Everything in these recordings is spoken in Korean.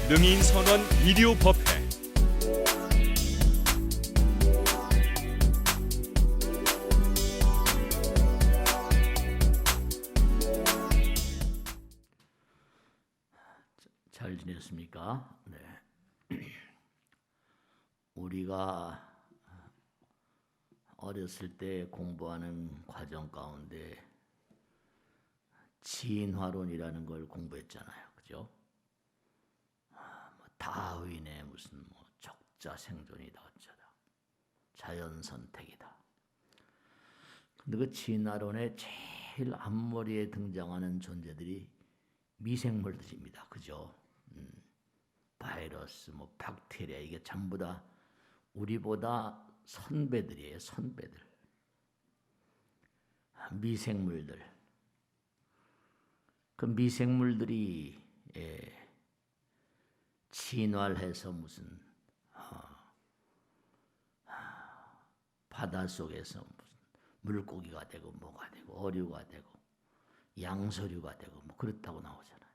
능인선원 비디오법회. 잘 지냈습니까? 네. 우리가 어렸을 때 공부하는 과정 가운데 진화론이라는 걸 공부했잖아요. 그죠? 다윈의 무슨 적자 생존이다 어쩌다. 자연 선택이다. 근데 그 진화론의 제일 앞머리에 등장하는 존재들이 미생물들입니다. 그죠? 바이러스, 박테리아 이게 전부 다 우리보다 선배들이에요. 선배들. 미생물들. 그 미생물들이 진화를 해서 무슨 바닷속에서 무슨 물고기가 되고 뭐가 되고 어류가 되고 양서류가 되고 그렇다고 나오잖아요.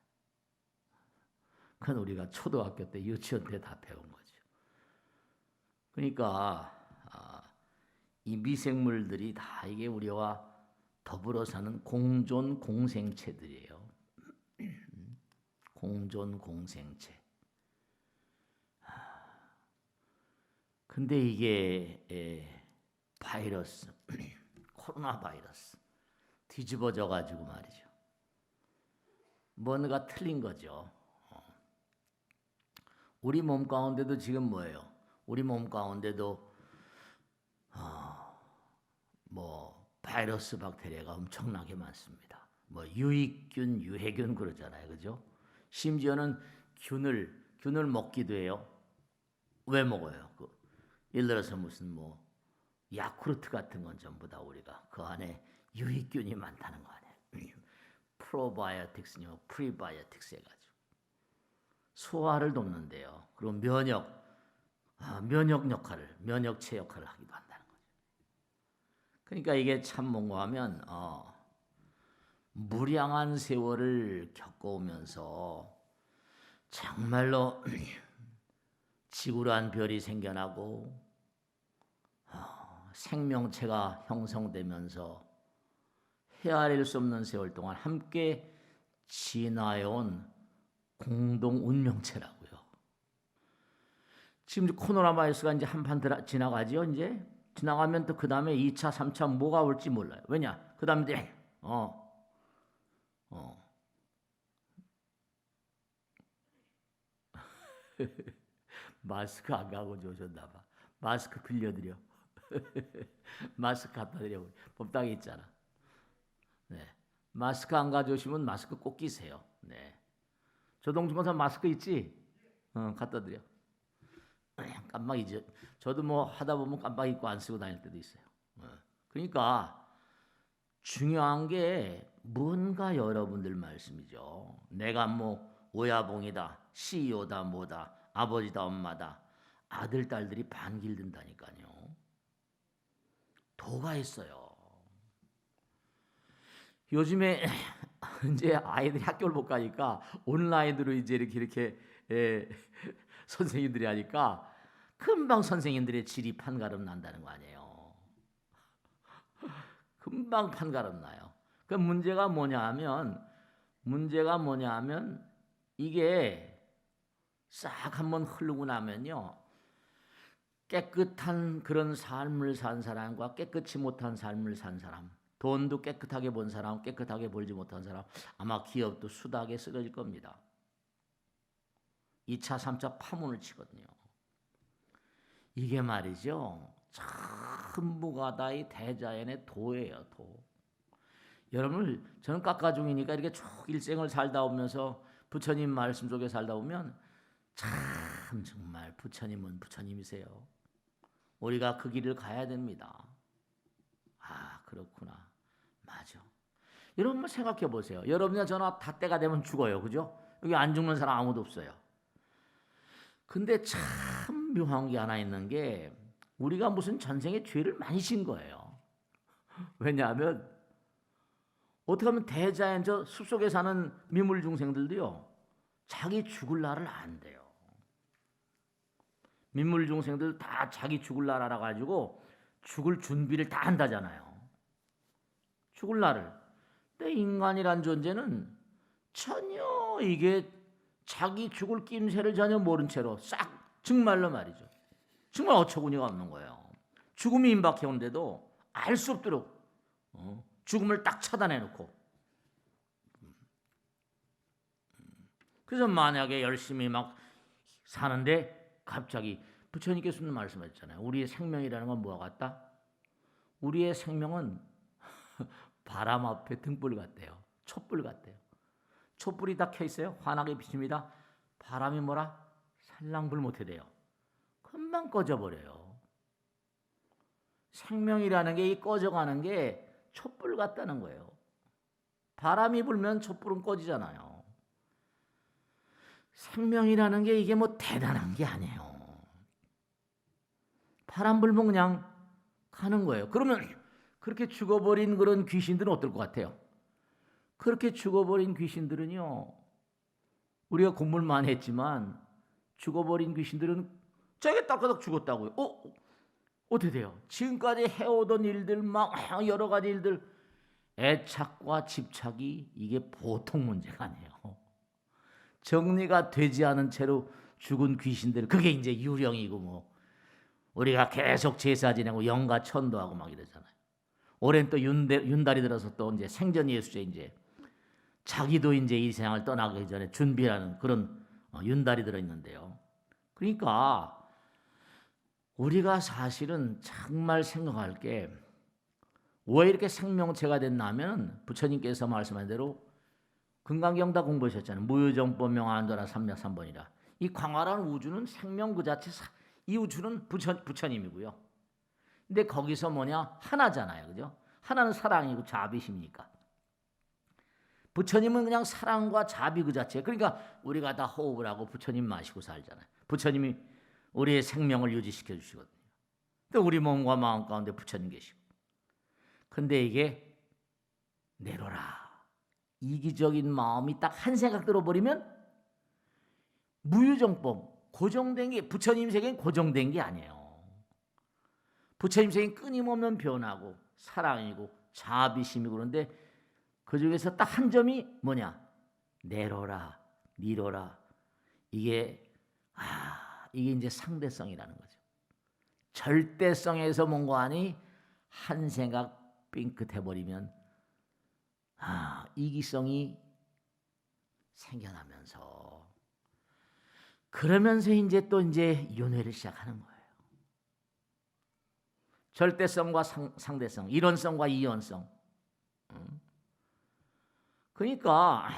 그건 우리가 초등학교 때 유치원 때 다 배운 거죠. 그러니까 이 미생물들이 다 이게 우리와 더불어 사는 공존 공생체들이에요. 공존 공생체. 근데 이게 바이러스, 코로나 바이러스 뒤집어져 가지고 말이죠. 뭔가 틀린 거죠. 우리 몸 가운데도 지금 뭐예요? 우리 몸 가운데도 바이러스 박테리아가 엄청나게 많습니다. 유익균, 유해균 그러잖아요. 그죠? 심지어는 균을 먹기도 해요. 왜 먹어요? 예를 들어서 무슨 야쿠르트 같은 건 전부 다 우리가 그 안에 유익균이 많다는 거 아니에요. 프로바이오틱스냐 프리바이오틱스 해가지고 소화를 돕는데요. 그리고 면역 역할을, 면역체 역할을 하기도 한다는 거죠. 그러니까 이게 참 뭔가 하면 무량한 세월을 겪어오면서 정말로 지구란 별이 생겨나고 생명체가 형성되면서 헤아릴 수 없는 세월 동안 함께 지나온 공동 운명체라고요. 지금 코로나 바이러스가 이제 한판 지나가죠. 이제 지나가면 또 그 다음에 2차, 3차 뭐가 올지 몰라요. 왜냐? 그 다음에 마스크 안 가고 오셨나 봐. 마스크 빌려드려. 마스크 갖다 드려. 법당에 있잖아. 네. 마스크 안 가져오시면 마스크 꼭 끼세요. 네. 조동주권사 마스크 있지? 갖다 드려. 깜빡 잊어. 저도 하다 보면 깜빡 잊고 안 쓰고 다닐 때도 있어요. 그러니까 중요한 게 뭔가 여러분들 말씀이죠. 내가 오야봉이다, CEO다, 뭐다, 아버지다, 엄마다, 아들, 딸들이 반길든다니까요. 도가 있어요. 요즘에 이제 아이들이 학교를 못 가니까 온라인으로 이제 이렇게 선생님들이 하니까 금방 선생님들의 질이 판가름 난다는 거 아니에요. 금방 판가름 나요. 그 문제가 뭐냐하면 이게 싹 한번 흐르고 나면요. 깨끗한 그런 삶을 산 사람과 깨끗이 못한 삶을 산 사람, 돈도 깨끗하게 번 사람, 깨끗하게 벌지 못한 사람, 아마 기업도 수다하게 쓰러질 겁니다. 2차, 3차 파문을 치거든요. 이게 말이죠. 전부가 다 이 대자연의 도예요, 도. 여러분, 저는 깎아중이니까 이렇게 쭉 일생을 살다 오면서 부처님 말씀 속에 살다 보면 참 정말 부처님은 부처님이세요. 우리가 그 길을 가야 됩니다. 그렇구나. 맞아. 여러분 생각해 보세요. 여러분이나 저나 다 때가 되면 죽어요. 그죠? 여기 안 죽는 사람 아무도 없어요. 근데 참 묘한 게 하나 있는 게 우리가 무슨 전생에 죄를 많이 진 거예요. 왜냐하면 어떻게 하면 대자연 저 숲속에 사는 미물 중생들도요. 자기 죽을 날을 안대요. 민물 중생들 다 자기 죽을 날 알아가지고 죽을 준비를 다 한다잖아요. 죽을 날을. 근데 인간이란 존재는 전혀 이게 자기 죽을 낌새를 전혀 모른 채로 싹 정말로 말이죠. 정말 어처구니가 없는 거예요. 죽음이 임박해 오는데도 알 수 없도록 죽음을 딱 차단해놓고. 그래서 만약에 열심히 막 사는데 갑자기 부처님께서는 말씀하셨잖아요. 우리의 생명이라는 건 뭐와 같다? 우리의 생명은 바람 앞에 등불 같대요. 촛불 같대요. 촛불이 다 켜 있어요. 환하게 비칩니다. 바람이 뭐라? 살랑불 못해 돼요. 금방 꺼져버려요. 생명이라는 게 이 꺼져가는 게 촛불 같다는 거예요. 바람이 불면 촛불은 꺼지잖아요. 생명이라는 게 이게 뭐 대단한 게 아니에요. 바람 불면 그냥 가는 거예요. 그러면 그렇게 죽어버린 그런 귀신들은 어떨 것 같아요? 그렇게 죽어버린 귀신들은요, 우리가 공부를 많이 했지만 죽어버린 귀신들은 저게 따까닥 죽었다고요. 어떻게 돼요? 지금까지 해오던 일들 막 여러 가지 일들, 애착과 집착이 이게 보통 문제가 아니에요. 정리가 되지 않은 채로 죽은 귀신들, 그게 이제 유령이고 뭐 우리가 계속 제사 지내고 영가 천도하고 막 이러잖아요. 올해는 또 윤달이 들어서 또 이제 생전 예수제 이제 자기도 이제 이 세상을 떠나기 전에 준비하는 그런 윤달이 들어 있는데요. 그러니까 우리가 사실은 정말 생각할 게 왜 이렇게 생명체가 됐냐면 부처님께서 말씀한 대로 금강경 다 공부하셨잖아요. 무유정법 명안도라 삼략삼번이라. 이 광활한 우주는 생명 그 자체, 이 우주는 부처님이고요. 근데 거기서 뭐냐? 하나잖아요. 그죠? 하나는 사랑이고 자비심이니까. 부처님은 그냥 사랑과 자비 그 자체. 그러니까 우리가 다 호흡을 하고 부처님 마시고 살잖아요. 부처님이 우리의 생명을 유지시켜 주시거든요. 또 우리 몸과 마음 가운데 부처님 계시고. 근데 이게 내려라. 이기적인 마음이 딱 한 생각 들어버리면 무유정법, 고정된 게 부처님 세계는 고정된 게 아니에요. 부처님 세계는 끊임없는 변화고 사랑이고 자비심이고 그런데 그 중에서 딱 한 점이 뭐냐? 내려라, 니려라. 이게 이제 상대성이라는 거죠. 절대성에서 뭔가 하니 한 생각 삥끗해버리면 이기성이 생겨나면서 그러면서 이제 또 이제 윤회를 시작하는 거예요. 절대성과 상대성, 일원성과 이원성. 그러니까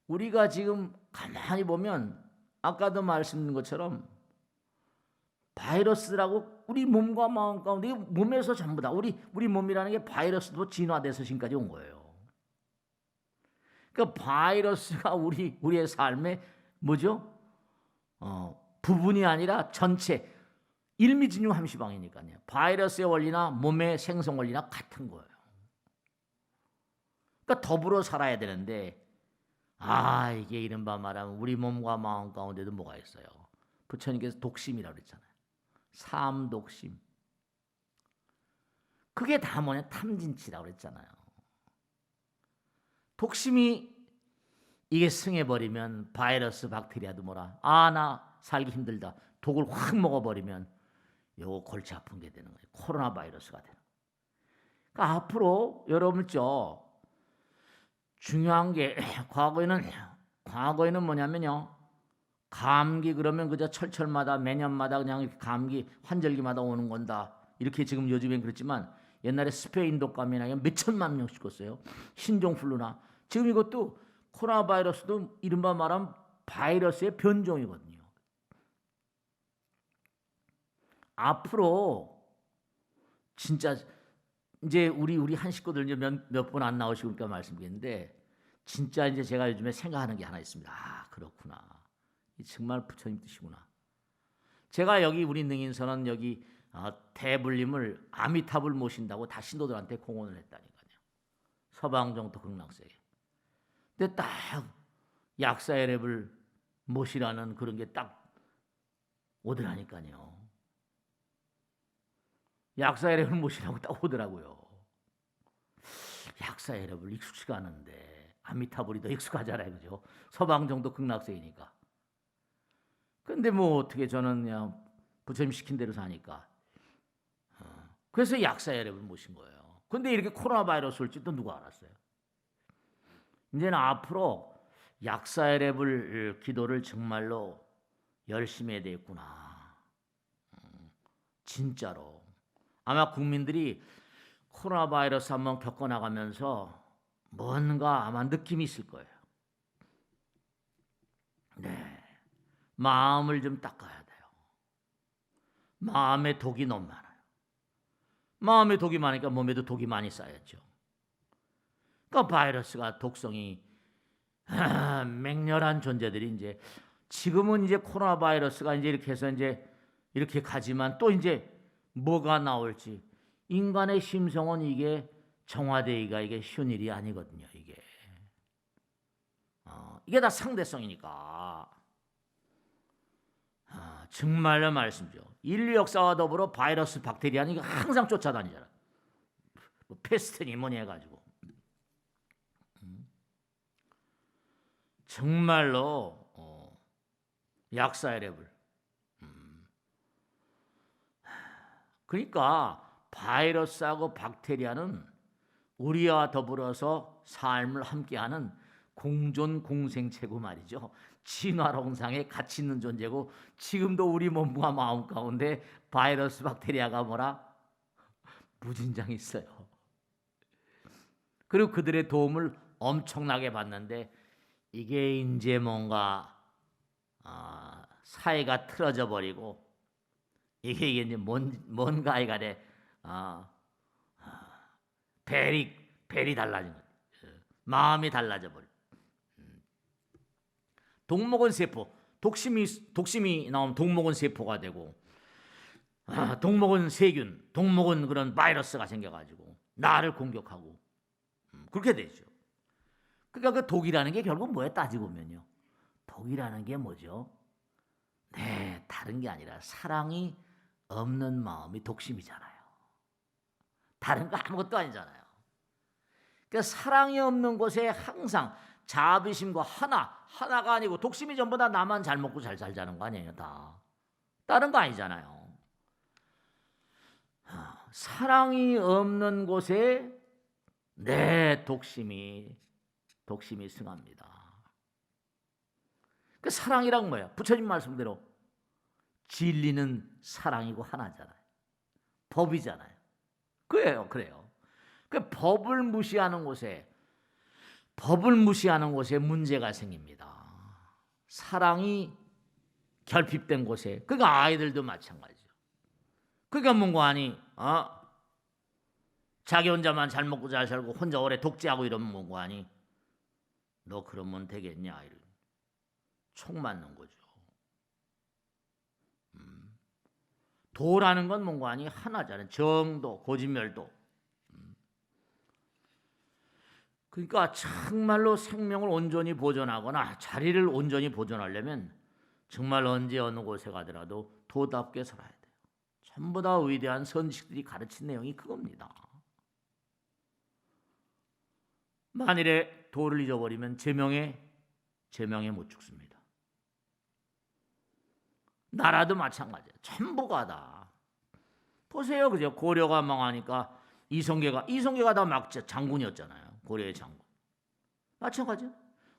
우리가 지금 가만히 보면 아까도 말씀드린 것처럼 바이러스라고 우리 몸과 마음 가운데 몸에서 전부 다 우리 몸이라는 게 바이러스도 진화돼서 지금까지 온 거예요. 그러니까 바이러스가 우리의 삶에 뭐죠? 부분이 아니라 전체 일미진율함시방이니까요. 바이러스의 원리나 몸의 생성 원리나 같은 거예요. 그러니까 더불어 살아야 되는데 이게 이른바 말하면 우리 몸과 마음 가운데도 뭐가 있어요? 부처님께서 독심이라고 그랬잖아요. 삼독심. 그게 다 뭐냐? 탐진치라고 그랬잖아요. 독심이 이게 승해버리면 바이러스, 박테리아도 뭐라 나 살기 힘들다. 독을 확 먹어버리면 요거 골치 아픈 게 되는 거예요. 코로나 바이러스가 되는 거예요. 그러니까 앞으로 여러분 중요한 게 과거에는 뭐냐면요. 감기 그러면 그저 철철마다 매년마다 그냥 이렇게 감기 환절기마다 오는 건다. 이렇게 지금 요즘엔 그렇지만 옛날에 스페인 독감이나 몇천만 명 죽었어요. 신종플루나. 지금 이것도 코로나 바이러스도 이른바 말하면 바이러스의 변종이거든요. 앞으로 진짜 이제 우리 한 식구들 이제 몇 분 안 나오시니까 말씀드리는데 진짜 이제 제가 요즘에 생각하는 게 하나 있습니다. 그렇구나. 정말 부처님 뜻이구나. 제가 여기 우리 능인선은 여기 대불림을 아미탑을 모신다고 다 신도들한테 공언을 했다니까요. 서방정토 극락세계. 근데 딱 약사의 랩을 모시라는 그런 게 딱 오더라니까요. 약사여러분 모시라고 딱 오더라고요. 약사여러분 익숙치가 않은데 아미타불이 더 익숙하잖아요, 그죠? 서방 정도 극락세이니까. 근데 뭐 어떻게 저는 그냥 부처님 시킨 대로 사니까. 그래서 약사여러분 모신 거예요. 근데 이렇게 코로나 바이러스 올지도 누가 알았어요? 이제는 앞으로 약사여러분 기도를 정말로 열심히 해야 되겠구나. 진짜로. 아마 국민들이 코로나 바이러스 한번 겪어나가면서 뭔가 아마 느낌이 있을 거예요. 네. 마음을 좀 닦아야 돼요. 마음에 독이 너무 많아요. 마음에 독이 많으니까 몸에도 독이 많이 쌓였죠. 그러니까 바이러스가 독성이 맹렬한 존재들이 이제 지금은 이제 코로나 바이러스가 이제 이렇게 해서 이제 이렇게 가지만 또 이제 뭐가 나올지 인간의 심성은 이게 정화되기가 이게 쉬운 일이 아니거든요. 이게 다 상대성이니까. 정말로 말씀죠. 인류 역사와 더불어 바이러스, 박테리아는 이거 항상 쫓아다니잖아. 뭐 패스트니 뭐니 해가지고. 정말로 약사의 랩을. 그러니까 바이러스하고 박테리아는 우리와 더불어서 삶을 함께하는 공존 공생체고 말이죠. 진화론상에 같이 있는 존재고 지금도 우리 몸과 마음 가운데 바이러스 박테리아가 뭐라 무진장 있어요. 그리고 그들의 도움을 엄청나게 받는데 이게 이제 뭔가 사회가 틀어져 버리고 이게 이제 뭔가 이간에 벨이 달라진 거예요. 마음이 달라져 버려. 동목은 세포, 독심이 나오면 동목은 세포가 되고, 동목은 세균, 동목은 그런 바이러스가 생겨가지고 나를 공격하고 그렇게 되죠. 그러니까 그 독이라는 게 결국 뭐에 따지고 보면요, 독이라는 게 뭐죠? 네, 다른 게 아니라 사랑이 없는 마음이 독심이잖아요. 다른 거 아무것도 아니잖아요. 그러니까 사랑이 없는 곳에 항상 자비심과 하나가 아니고 독심이 전부 다 나만 잘 먹고 잘 살자는 거 아니에요, 다. 다른 거 아니잖아요. 사랑이 없는 곳에 내 독심이 승합니다. 그 사랑이란 뭐예요? 부처님 말씀대로 진리는 사랑이고 하나잖아요. 법이잖아요. 그래요. 그 법을 무시하는 곳에 문제가 생깁니다. 사랑이 결핍된 곳에. 그러니까 아이들도 마찬가지죠. 그러니까 뭔가 아니, 자기 혼자만 잘 먹고 잘 살고 혼자 오래 독재하고 이러면 뭔가 아니, 너 그러면 되겠냐? 이런 총 맞는 거죠. 도라는 건 뭔가 아니 하나잖아요. 정도, 고진멸도. 그러니까 정말로 생명을 온전히 보존하거나 자리를 온전히 보존하려면 정말 언제 어느 곳에 가더라도 도답게 살아야 돼요. 전부 다 위대한 선지식들이 가르친 내용이 그겁니다. 만일에 도를 잊어버리면 제명에 못 죽습니다. 나라도 마찬가지예요. 전부가 다. 보세요. 그죠? 고려가 망하니까 이성계가 다 막 장군이었잖아요. 고려의 장군. 마찬가지예요.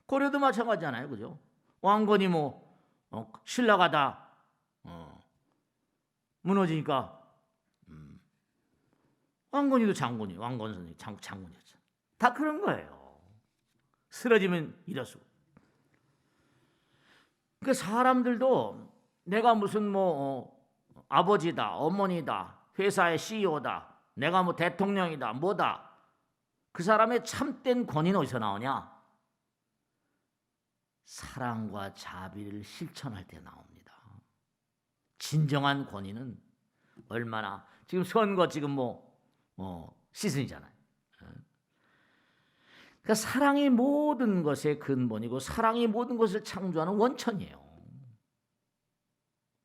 고려도 마찬가지잖아요. 그죠? 왕건이 신라가 다 무너지니까 왕건이도 왕건 선생님 장군이었죠. 다 그런 거예요. 쓰러지면 이러수고. 그 사람들도 내가 무슨 아버지다, 어머니다, 회사의 CEO다, 내가 대통령이다, 뭐다. 그 사람의 참된 권위는 어디서 나오냐? 사랑과 자비를 실천할 때 나옵니다. 진정한 권위는 얼마나 지금 선거 시즌이잖아요. 그러니까 사랑이 모든 것의 근본이고 사랑이 모든 것을 창조하는 원천이에요.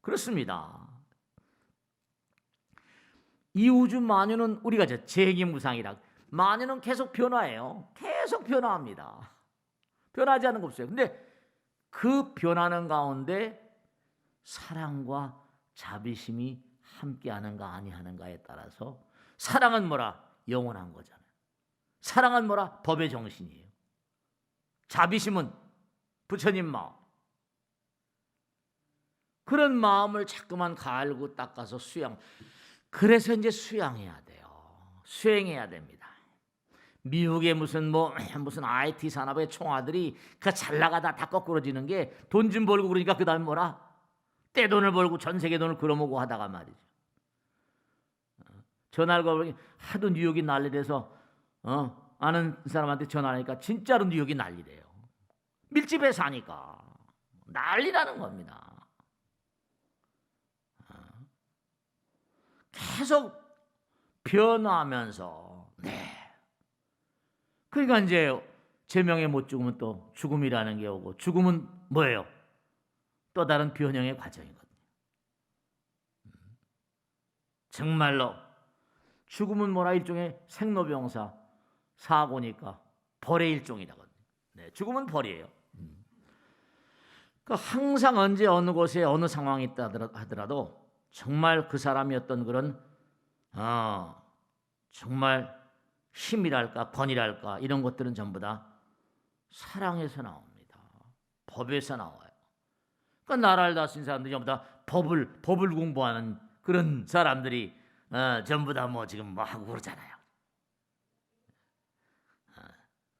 그렇습니다. 이 우주 만유는 우리가 재기무상이라 만유는 계속 변화해요. 계속 변화합니다. 변하지 않는 거 없어요. 근데 그 변하는 가운데 사랑과 자비심이 함께하는가 아니하는가에 따라서 사랑은 뭐라? 영원한 거잖아요. 사랑은 뭐라? 법의 정신이에요. 자비심은 부처님 마음. 그런 마음을 자꾸만 갈고 닦아서 수양. 그래서 이제 수양해야 돼요. 수행해야 됩니다. 미국의 무슨 IT 산업의 총아들이 그 잘 나가다 다 거꾸러지는 게 돈 좀 벌고 그러니까 그 다음에 뭐라? 떼돈을 벌고 전 세계 돈을 끌어모으고 하다가 말이죠. 전화를 걸고 하도 뉴욕이 난리돼서 아는 사람한테 전화하니까 진짜로 뉴욕이 난리래요. 밀집해 사니까 난리라는 겁니다. 계속 변화하면서 그러니까 이제 제명에 못 죽으면 또 죽음이라는 게 오고 죽음은 뭐예요? 또 다른 변형의 과정이거든요. 정말로 죽음은 뭐라 일종의 생로병사 사고니까 벌의 일종이라거든요. 죽음은 벌이에요. 그러니까 항상 언제 어느 곳에 어느 상황이 있다 하더라도 정말 그 사람이 어떤 그런 정말 힘이랄까 권위랄까 이런 것들은 전부 다 사랑에서 나옵니다. 법에서 나와요. 그러니까 나라를 다스린 사람들이 전부 다 법을 공부하는 그런 사람들이 전부 다 지금 하고 그러잖아요.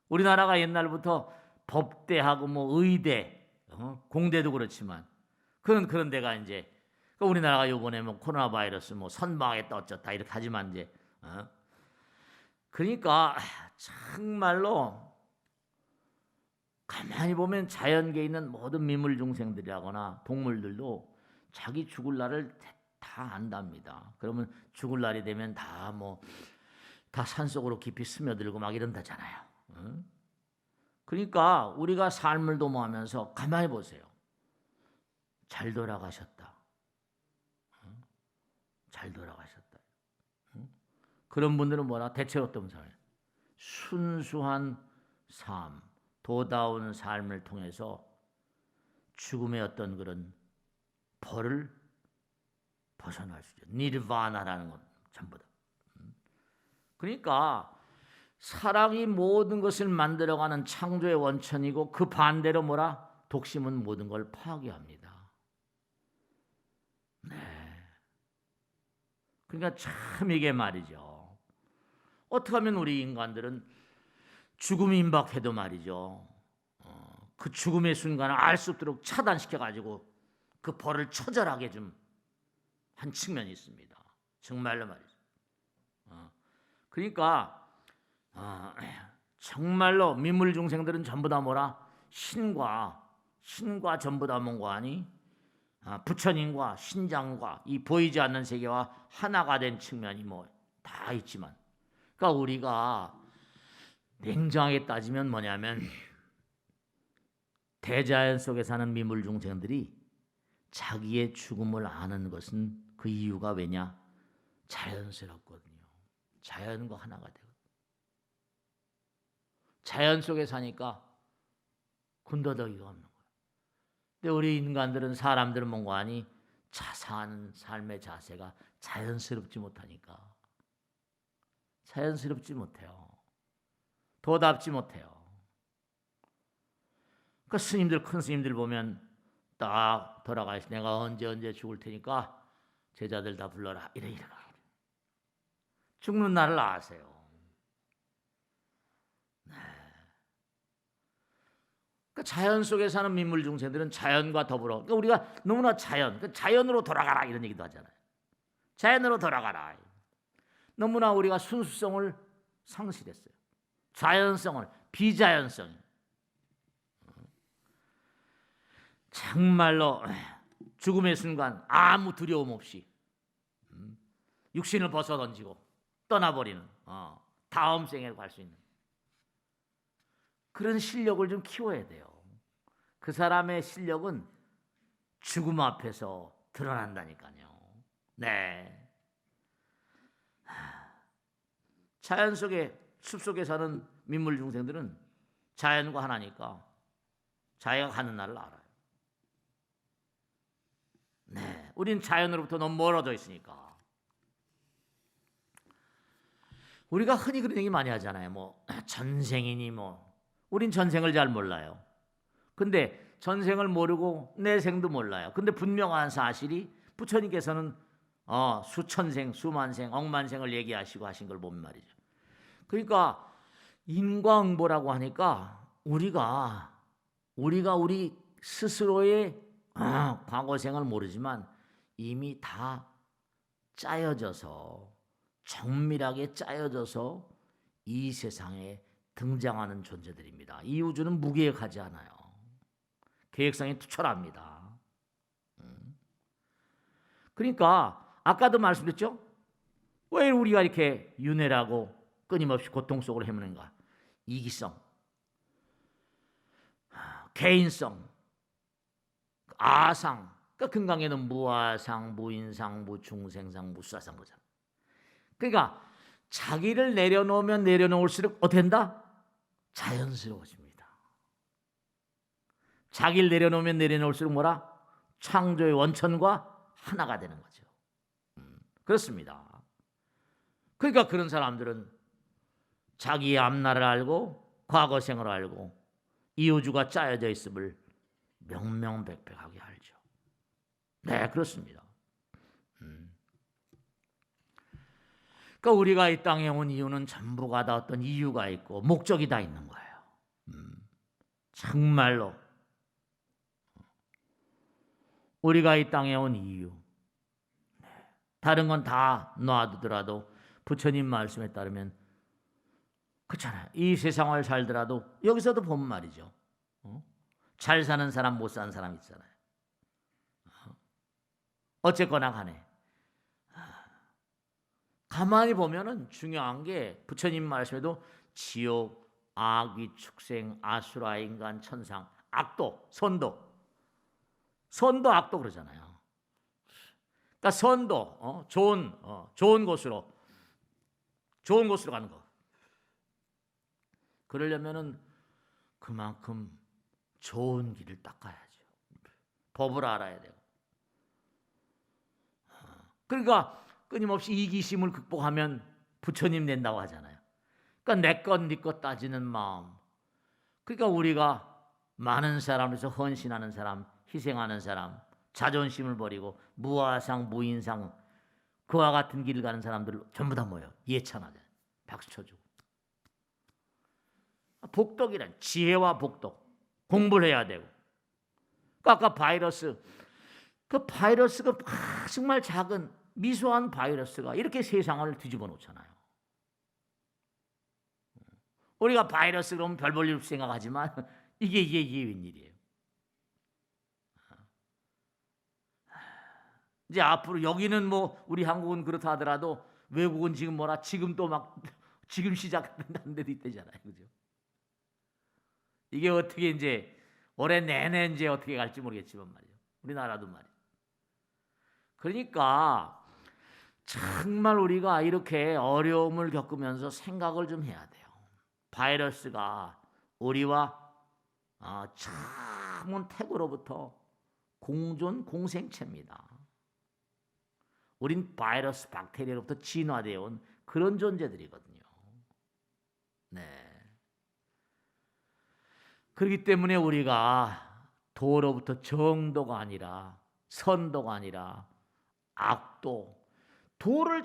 우리나라가 옛날부터 법대하고 의대, 공대도 그렇지만 그런 데가 이제 우리나라가 요번에 코로나 바이러스 선방했다 어쩌다 이렇게 하지만 이제 그러니까 정말로 가만히 보면 자연계에 있는 모든 미물 중생들이라거나 동물들도 자기 죽을 날을 다 안답니다. 그러면 죽을 날이 되면 다 산속으로 깊이 스며들고 막 이런다잖아요. 그러니까 우리가 삶을 도모하면서 가만히 보세요. 잘 돌아가셨다. 잘 돌아가셨다. 그런 분들은 뭐라? 대체 어떤 삶? 순수한 삶, 도다운 삶을 통해서 죽음의 어떤 그런 벌을 벗어날 수 있죠. 니르바나라는 건 전부 다. 그러니까 사랑이 모든 것을 만들어가는 창조의 원천이고 그 반대로 뭐라? 독심은 모든 걸 파괴합니다. 그러니까 참 이게 말이죠. 어떻게 하면 우리 인간들은 죽음이 임박해도 말이죠. 그 죽음의 순간을 알 수 없도록 차단시켜가지고 그 벌을 처절하게 좀 한 측면이 있습니다. 정말로 말이죠. 그러니까 정말로 미물 중생들은 전부 다 뭐라? 신과 전부 다 뭔가 아니? 부처님과 신장과 이 보이지 않는 세계와 하나가 된 측면이 다 있지만, 그러니까 우리가 냉정하게 따지면 뭐냐면 대자연 속에 사는 미물 중생들이 자기의 죽음을 아는 것은 그 이유가 왜냐? 자연스럽거든요. 자연과 하나가 되고 자연 속에 사니까 군더더기가 없는 거예요. 근데 우리 인간들은 사람들은 뭔가 아니 사는 삶의 자세가 자연스럽지 못하니까 자연스럽지 못해요. 도답지 못해요. 그러니까 스님들 큰 스님들 보면 딱 돌아가시 내가 언제 죽을 테니까 제자들 다 불러라 이래 죽는 날을 아세요. 그러니까 자연 속에 사는 민물 중생들은 자연과 더불어 그러니까 우리가 너무나 자연으로 돌아가라 이런 얘기도 하잖아요. 자연으로 돌아가라. 너무나 우리가 순수성을 상실했어요. 자연성을 비자연성. 정말로 죽음의 순간 아무 두려움 없이 육신을 벗어던지고 떠나버리는 다음 생에 갈 수 있는 그런 실력을 좀 키워야 돼요. 그 사람의 실력은 죽음 앞에서 드러난다니까요. 네. 자연 속에 숲속에 사는 민물 중생들은 자연과 하나니까 자기가 가는 날을 알아요. 네, 우린 자연으로부터 너무 멀어져 있으니까. 우리가 흔히 그런 얘기 많이 하잖아요. 뭐 전생이니 뭐. 우린 전생을 잘 몰라요. 근데 전생을 모르고 내생도 몰라요. 근데 분명한 사실이 부처님께서는 수천생, 수만생, 억만생을 얘기하시고 하신 걸 보면 말이죠. 그러니까 인과응보라고 하니까 우리가 우리 스스로의 과거생을 모르지만 이미 다 짜여져서 정밀하게 짜여져서 이 세상에 등장하는 존재들입니다. 이 우주는 무계획하지 않아요. 계획성이 투철합니다. 그러니까 아까도 말씀드렸죠? 왜 우리가 이렇게 윤회라고 끊임없이 고통 속으로 헤매는가? 이기성, 개인성, 아상. 그러니까 금강에는 무아상, 무인상, 무중생상, 무수아상 거잖아. 그러니까 자기를 내려놓으면 내려놓을수록 어떻게 된다? 자연스러워집니다. 자기를 내려놓으면 내려놓을수록 뭐라? 창조의 원천과 하나가 되는 거죠. 그렇습니다. 그러니까 그런 사람들은 자기의 앞날을 알고 과거생을 알고 이 우주가 짜여져 있음을 명명백백하게 알죠. 네, 그렇습니다. 그러니까 우리가 이 땅에 온 이유는 전부가 다 어떤 이유가 있고 목적이 다 있는 거예요. 정말로 우리가 이 땅에 온 이유, 다른 건 다 놔두더라도 부처님 말씀에 따르면 그렇잖아요. 이 세상을 살더라도 여기서도 보면 말이죠. 잘 사는 사람, 못 사는 사람 있잖아요. 어쨌거나 간에 가만히 보면은 중요한 게 부처님 말씀에도 지옥, 악귀, 축생, 아수라, 인간, 천상, 악도, 선도, 악도 그러잖아요. 그러니까 선도, 좋은 곳으로 가는 거. 그러려면은 그만큼 좋은 길을 닦아야죠. 법을 알아야 돼요. 그러니까 끊임없이 이기심을 극복하면 부처님 된다고 하잖아요. 그러니까 내 것, 네 것 따지는 마음. 그러니까 우리가 많은 사람에서 헌신하는 사람, 희생하는 사람, 자존심을 버리고 무아상, 무인상 그와 같은 길을 가는 사람들 전부 다 모여 예찬하자. 박수 쳐주고. 복덕이란 지혜와 복덕. 공부를 해야 되고. 그러니까 아까 그 바이러스가 정말 작은 미소한 바이러스가 이렇게 세상을 뒤집어 놓잖아요. 우리가 바이러스 그러면 별 볼 일 없이 생각하지만 이게 웬일이에요. 이제 앞으로 여기는 뭐 우리 한국은 그렇다 하더라도 외국은 지금 뭐라 지금 또 막 지금 시작한다는 데도 있대잖아요. 그죠? 이게 어떻게 이제 올해 내내 이제 어떻게 갈지 모르겠지만 말이에요. 우리나라도 말이에요. 그러니까 정말 우리가 이렇게 어려움을 겪으면서 생각을 좀 해야 돼요. 바이러스가 우리와 참은 태고로부터 공존 공생체입니다. 우린 바이러스, 박테리아로부터 진화되어 온 그런 존재들이거든요. 네. 그렇기 때문에 우리가 도로부터 정도가 아니라 선도가 아니라 악도, 도를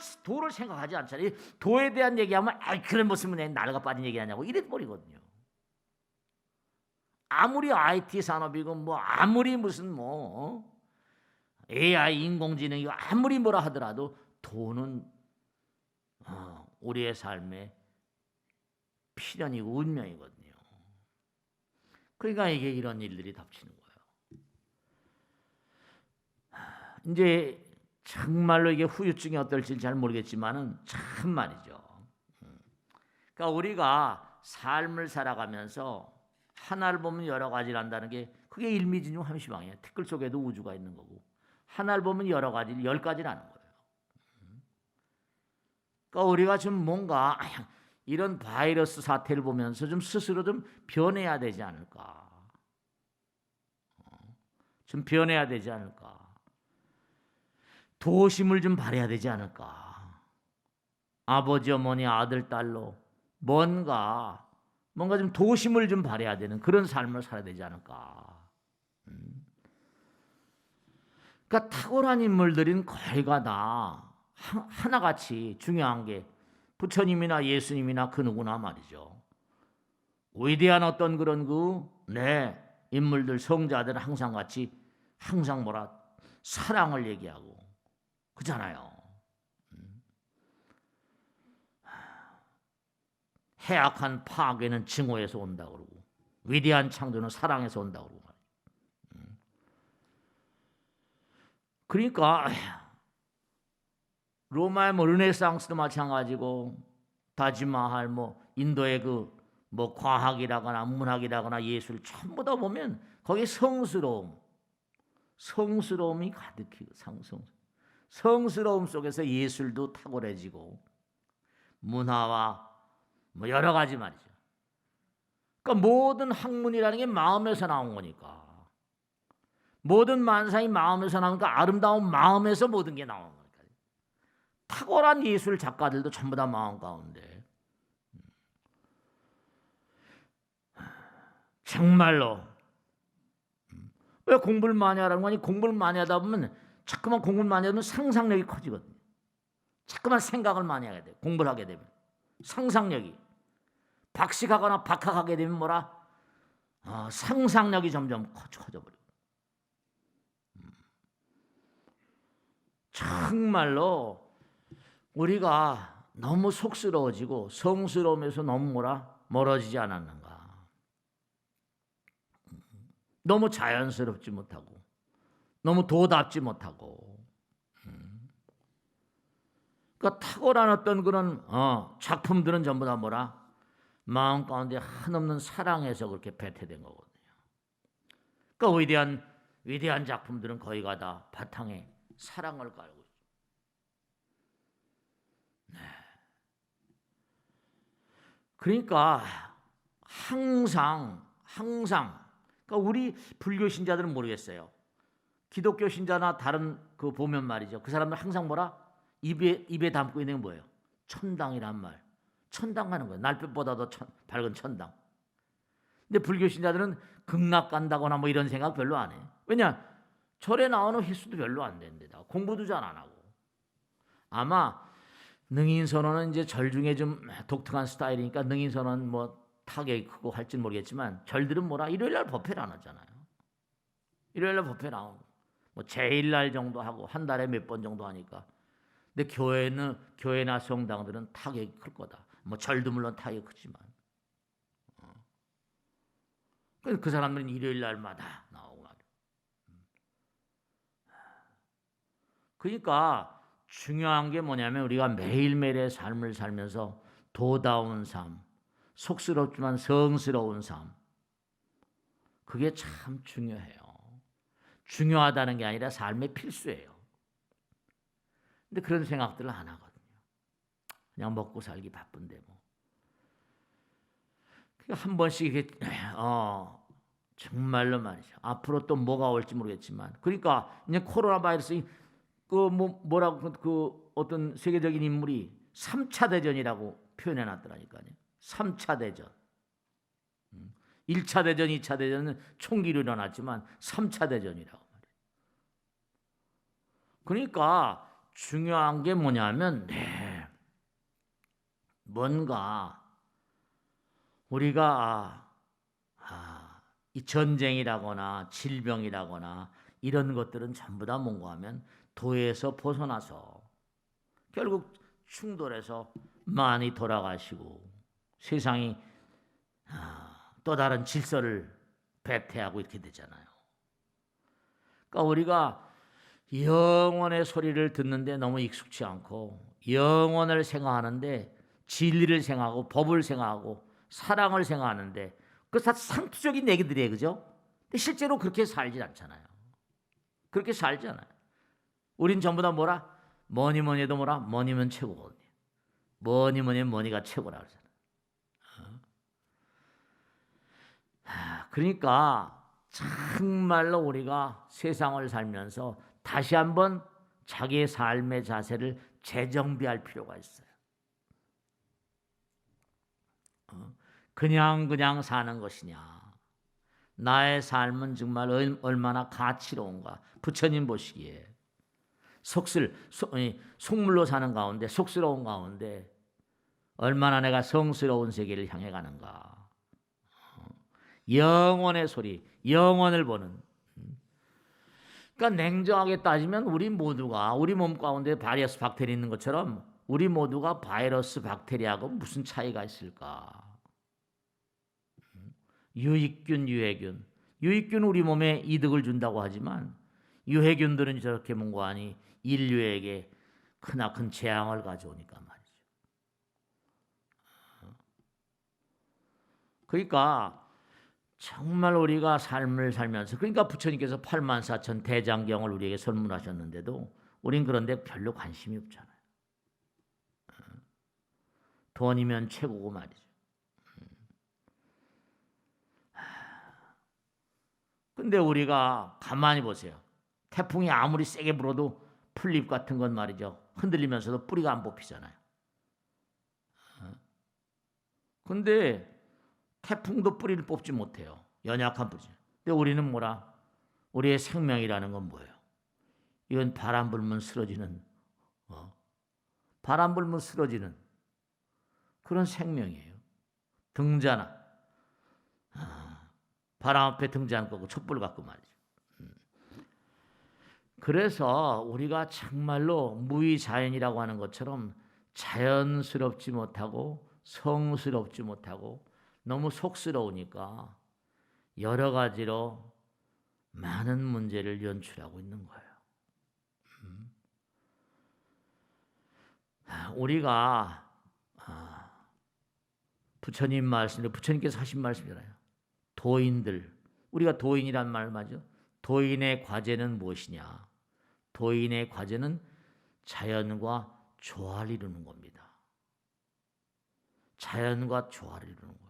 생각하지 않잖아요. 도에 대한 얘기하면 그런 모습은 나라가 빠진 얘기하냐고 이래 버리거든요. 아무리 IT 산업이고 뭐 아무리 무슨 뭐 AI 인공지능이고 아무리 뭐라 하더라도 도는 우리의 삶의 필연이고 운명이거든요. 그러니까 이게 이런 일들이 덮치는 거예요. 이제 정말로 이게 후유증이 어떨지 잘 모르겠지만은 참 말이죠. 그러니까 우리가 삶을 살아가면서 하나를 보면 여러 가지를 한다는 게 그게 일미진용 함시방이에요. 티끌 속에도 우주가 있는 거고 하나를 보면 여러 가지, 10가지라는 거예요. 그러니까 우리가 좀 뭔가 이런 바이러스 사태를 보면서 좀 스스로 좀 변해야 되지 않을까. 좀 변해야 되지 않을까. 도심을 좀 발해야 되지 않을까. 아버지, 어머니, 아들, 딸로 뭔가 좀 도심을 좀 발해야 되는 그런 삶을 살아야 되지 않을까. 그러니까 탁월한 인물들인 거의가 다 하나같이 중요한 게 부처님이나 예수님이나 그 누구나 말이죠. 위대한 어떤 그런 인물들, 성자들은 항상 같이 항상 사랑을 얘기하고 그잖아요. 해악한 파괴는 증오에서 온다고 그러고 위대한 창조는 사랑에서 온다고 그러고 그러니까 로마의 르네상스도 마찬가지고 다지마할 인도의 과학이라거나 문학이라거나 예술 전부 다 보면 거기에 성스러움이 가득히 성스러움 속에서 예술도 탁월해지고 문화와 여러 가지 말이죠. 그러니까 모든 학문이라는 게 마음에서 나온 거니까 모든 만상이 마음에서 나오니까 아름다운 마음에서 모든 게 나오는 거니까 탁월한 예술 작가들도 전부 다 마음 가운데 정말로 왜 공부를 많이 하라는 거니? 공부를 많이 하다 보면 자꾸만 공부를 많이 하면 상상력이 커지거든요. 자꾸만 생각을 많이 하게 돼요. 공부를 하게 되면 상상력이 박식하거나 박학하게 되면 상상력이 점점 커져버려요. 정말로 우리가 너무 속스러워지고 성스러움에서 너무 멀어지지 않았는가. 너무 자연스럽지 못하고 너무 도답지 못하고 그러니까 탁월한 어떤 그런 작품들은 전부 다 마음 가운데 한없는 사랑에서 그렇게 배태된 거거든요. 그러니까 위대한 작품들은 거의가 다 바탕에 사랑을 깔고 있어요. 네. 그러니까 항상 그러니까 우리 불교 신자들은 모르겠어요. 기독교 신자나 다른 보면 말이죠. 그 사람들 항상 입에 담고 있는 게 뭐예요? 천당이란 말. 천당 가는 거예요. 날볕보다 더 밝은 천당. 근데 불교 신자들은 극락 간다거나 이런 생각 별로 안 해요. 왜냐? 절에 나오는 횟수도 별로 안 되는데다 공부도 잘 안 하고. 아마 능인선언은 이제 절 중에 좀 독특한 스타일이니까 능인선언 타격이 크고 할지는 모르겠지만 절들은 일요일날 법회 안 하잖아요. 일요일날 법회 나오고 제일날 정도 하고 한 달에 몇 번 정도 하니까. 근데 교회나 성당들은 타격이 클 거다. 절도 물론 타격이 크지만 그 사람들은 일요일날마다 나오고 말이에요. 그러니까 중요한 게 뭐냐면 우리가 매일매일의 삶을 살면서 도다운 삶, 속스럽지만 성스러운 삶, 그게 참 중요해요. 중요하다는 게 아니라 삶의 필수예요. 근데 그런 생각들을 안 하거든요. 그냥 먹고 살기 바쁜데 한 번씩 정말로 말이죠. 앞으로 또 뭐가 올지 모르겠지만, 그러니까 이제 코로나 바이러스 어떤 세계적인 인물이 3차 대전이라고 표현해 놨더라니까요. 3차 대전. 1차 대전, 2차 대전은 총기로 일어났지만 3차 대전이라고 말이에요. 그러니까 중요한 게 뭐냐면 뭔가 우리가 이 전쟁이라거나 질병이라거나 이런 것들은 전부 다 뭔가 하면 도에서 벗어나서 결국 충돌해서 많이 돌아가시고 세상이 또 다른 질서를 배태하고 이렇게 되잖아요. 그러니까 우리가 영원의 소리를 듣는데 너무 익숙치 않고 영원을 생각하는데 진리를 생각하고 법을 생각하고 사랑을 생각하는데 그것 다 상투적인 얘기들이에요. 그죠? 근데 실제로 그렇게 살지 않잖아요. 그렇게 살지 않아요. 우린 전부 다 뭐라? 뭐니 뭐니 해도 뭐라? 뭐니면 최고거든요. 뭐니 뭐니 뭐니가 최고라 그러잖아. 그러니까 정말로 우리가 세상을 살면서 다시 한번 자기의 삶의 자세를 재정비할 필요가 있어요. 그냥 사는 것이냐, 나의 삶은 정말 얼마나 가치로운가. 부처님 보시기에 속물로 사는 가운데, 속스러운 가운데 얼마나 내가 성스러운 세계를 향해 가는가. 영원의 소리, 영원을 보는. 그러니까 냉정하게 따지면 우리 모두가 우리 몸 가운데 바이러스 박테리아 있는 것처럼 우리 모두가 바이러스 박테리아하고 무슨 차이가 있을까? 유익균, 유해균. 유익균 우리 몸에 이득을 준다고 하지만 유해균들은 저렇게 뭔가하니 인류에게 크나큰 재앙을 가져오니까 말이죠. 그러니까 정말 우리가 삶을 살면서, 그러니까 부처님께서 84,000 대장경을 우리에게 선물하셨는데도 우린 그런데 별로 관심이 없잖아요. 돈이면 최고고 말이죠. 근데 우리가 가만히 보세요. 태풍이 아무리 세게 불어도 풀잎 같은 건 말이죠. 흔들리면서도 뿌리가 안 뽑히잖아요. 근데 태풍도 뿌리를 뽑지 못해요. 연약한 뿌리. 근데 우리는 뭐라? 우리의 생명이라는 건 뭐예요? 이건 바람 불면 쓰러지는, 바람 불면 쓰러지는 그런 생명이에요. 등자나 바람 앞에 등자는 거고 촛불 갖고 말이죠. 그래서 우리가 정말로 무위자연이라고 하는 것처럼 자연스럽지 못하고 성스럽지 못하고 너무 속스러우니까 여러 가지로 많은 문제를 연출하고 있는 거예요. 우리가 부처님 말씀에 부처님께서 하신 말씀이잖아요. 도인들, 우리가 도인이란 말 맞죠? 도인의 과제는 무엇이냐? 도인의 과제는 자연과 조화를 이루는 겁니다. 자연과 조화를 이루는 거예요.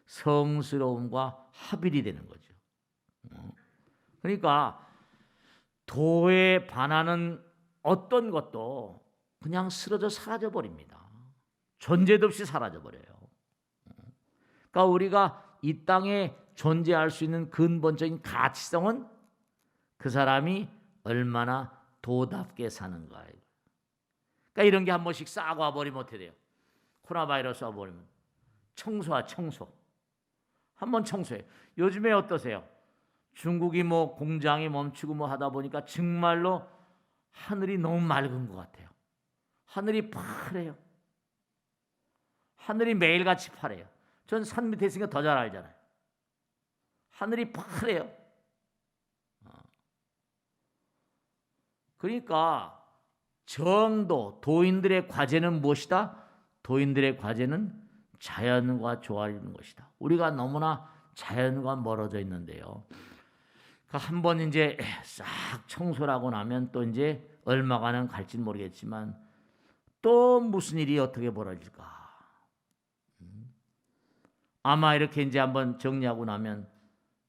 성스러움과 합일이 되는 거죠. 그러니까 도에 반하는 어떤 것도 그냥 쓰러져 사라져 버립니다. 존재도 없이 사라져 버려요. 그러니까 우리가 이 땅에 존재할 수 있는 근본적인 가치성은 그 사람이 얼마나 도답게 사는가. 그러니까 이런 게 한 번씩 싸고 와버리면 어떻게 돼요? 코로나 바이러스 와버리면 청소. 한번 청소해. 요즘에 어떠세요? 중국이 뭐 공장이 멈추고 뭐 하다 보니까 정말로 하늘이 너무 맑은 것 같아요. 하늘이 파래요. 하늘이 매일같이 파래요. 전 산 밑에 있으니까 더 잘 알잖아요. 하늘이 파래요. 그러니까 정도, 도인들의 과제는 무엇이다? 도인들의 과제는 자연과 조화를 이루는 것이다. 우리가 너무나 자연과 멀어져 있는데요. 한번 이제 싹 청소를 하고 나면 또 이제 얼마간은 갈지는 모르겠지만 또 무슨 일이 어떻게 벌어질까? 아마 이렇게 이제 한번 정리하고 나면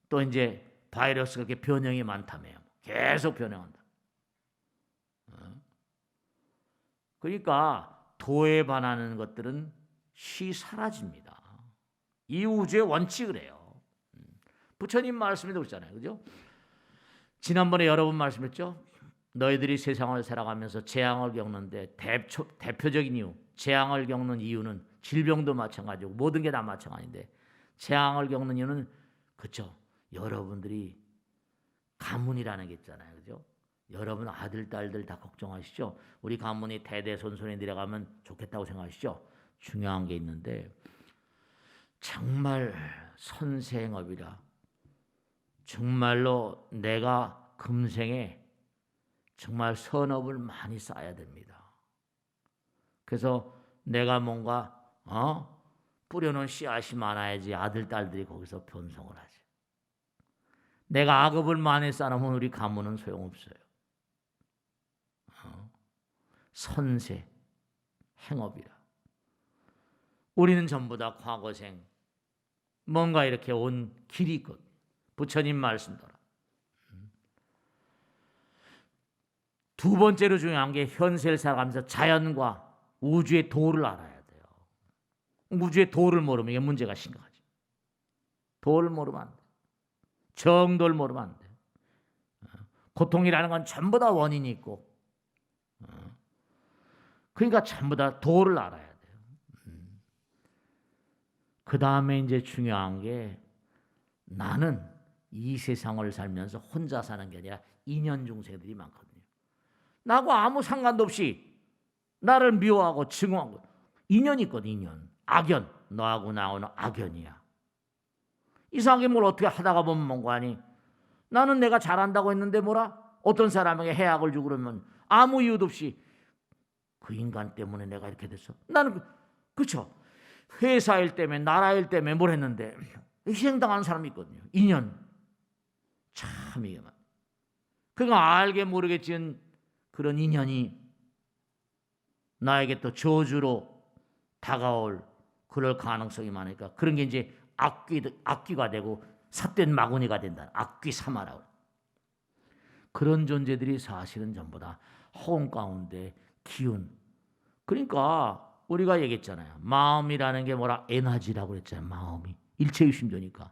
또 이제 바이러스가 이렇게 변형이 많다며요. 계속 변형한다. 그러니까 도에 반하는 것들은 쉬 사라집니다. 이 우주의 원칙을 해요. 부처님 말씀에도 그렇잖아요. 그죠? 지난번에 여러 번 말씀했죠. 너희들이 세상을 살아가면서 재앙을 겪는데 대표적인 이유, 재앙을 겪는 이유는 질병도 마찬가지고 모든 게 다 마찬가지인데 재앙을 겪는 이유는 그렇죠. 여러분들이 가문이라는 게 있잖아요. 그죠? 여러분 아들, 딸들 다 걱정하시죠? 우리 가문이 대대손손이 내려가면 좋겠다고 생각하시죠? 중요한 게 있는데 정말 선생업이라 정말로 내가 금생에 정말 선업을 많이 쌓아야 됩니다. 그래서 내가 뭔가 뿌려놓은 씨앗이 많아야지 아들, 딸들이 거기서 번성을 하지. 내가 악업을 많이 쌓아놓으면 우리 가문은 소용없어요. 선세, 행업이라. 우리는 전부 다 과거생, 뭔가 이렇게 온 길이 있거든요. 부처님 말씀대로. 두 번째로 중요한 게 현세를 살아가면서 자연과 우주의 도를 알아야 돼요. 우주의 도를 모르면 이게 문제가 심각하지. 도를 모르면 안 돼. 정도를 모르면 안 돼. 고통이라는 건 전부 다 원인이 있고, 그러니까 전부 다 도를 알아야 돼요. 그 다음에 이제 중요한 게, 나는 이 세상을 살면서 혼자 사는 게 아니라 인연 중생들이 많거든요. 나하고 아무 상관도 없이 나를 미워하고 증오하고 인연이 있거든. 인연, 악연. 너하고 나하고는 악연이야. 이상하게 뭘 어떻게 하다가 보면 뭔가 하니, 나는 내가 잘한다고 했는데 뭐라? 어떤 사람에게 해악을 주고 그러면 아무 이유도 없이 그 인간 때문에 내가 이렇게 됐어. 나는 그렇죠. 회사 일 때문에, 나라 일 때문에 뭘 했는데 희생당하는 사람이 있거든요. 인연. 참 이게 말. 그러니까 알게 모르게 지은 그런 인연이 나에게 또 저주로 다가올 그럴 가능성이 많으니까, 그런 게 이제 악귀가 되고 삿된 마구니가 된다. 악귀 사마라고. 그런 존재들이 사실은 전부 다 허공 가운데 기운. 그러니까 우리가 얘기했잖아요. 마음이라는 게 뭐라? 에너지라고 그랬잖아요. 마음이 일체유심조니까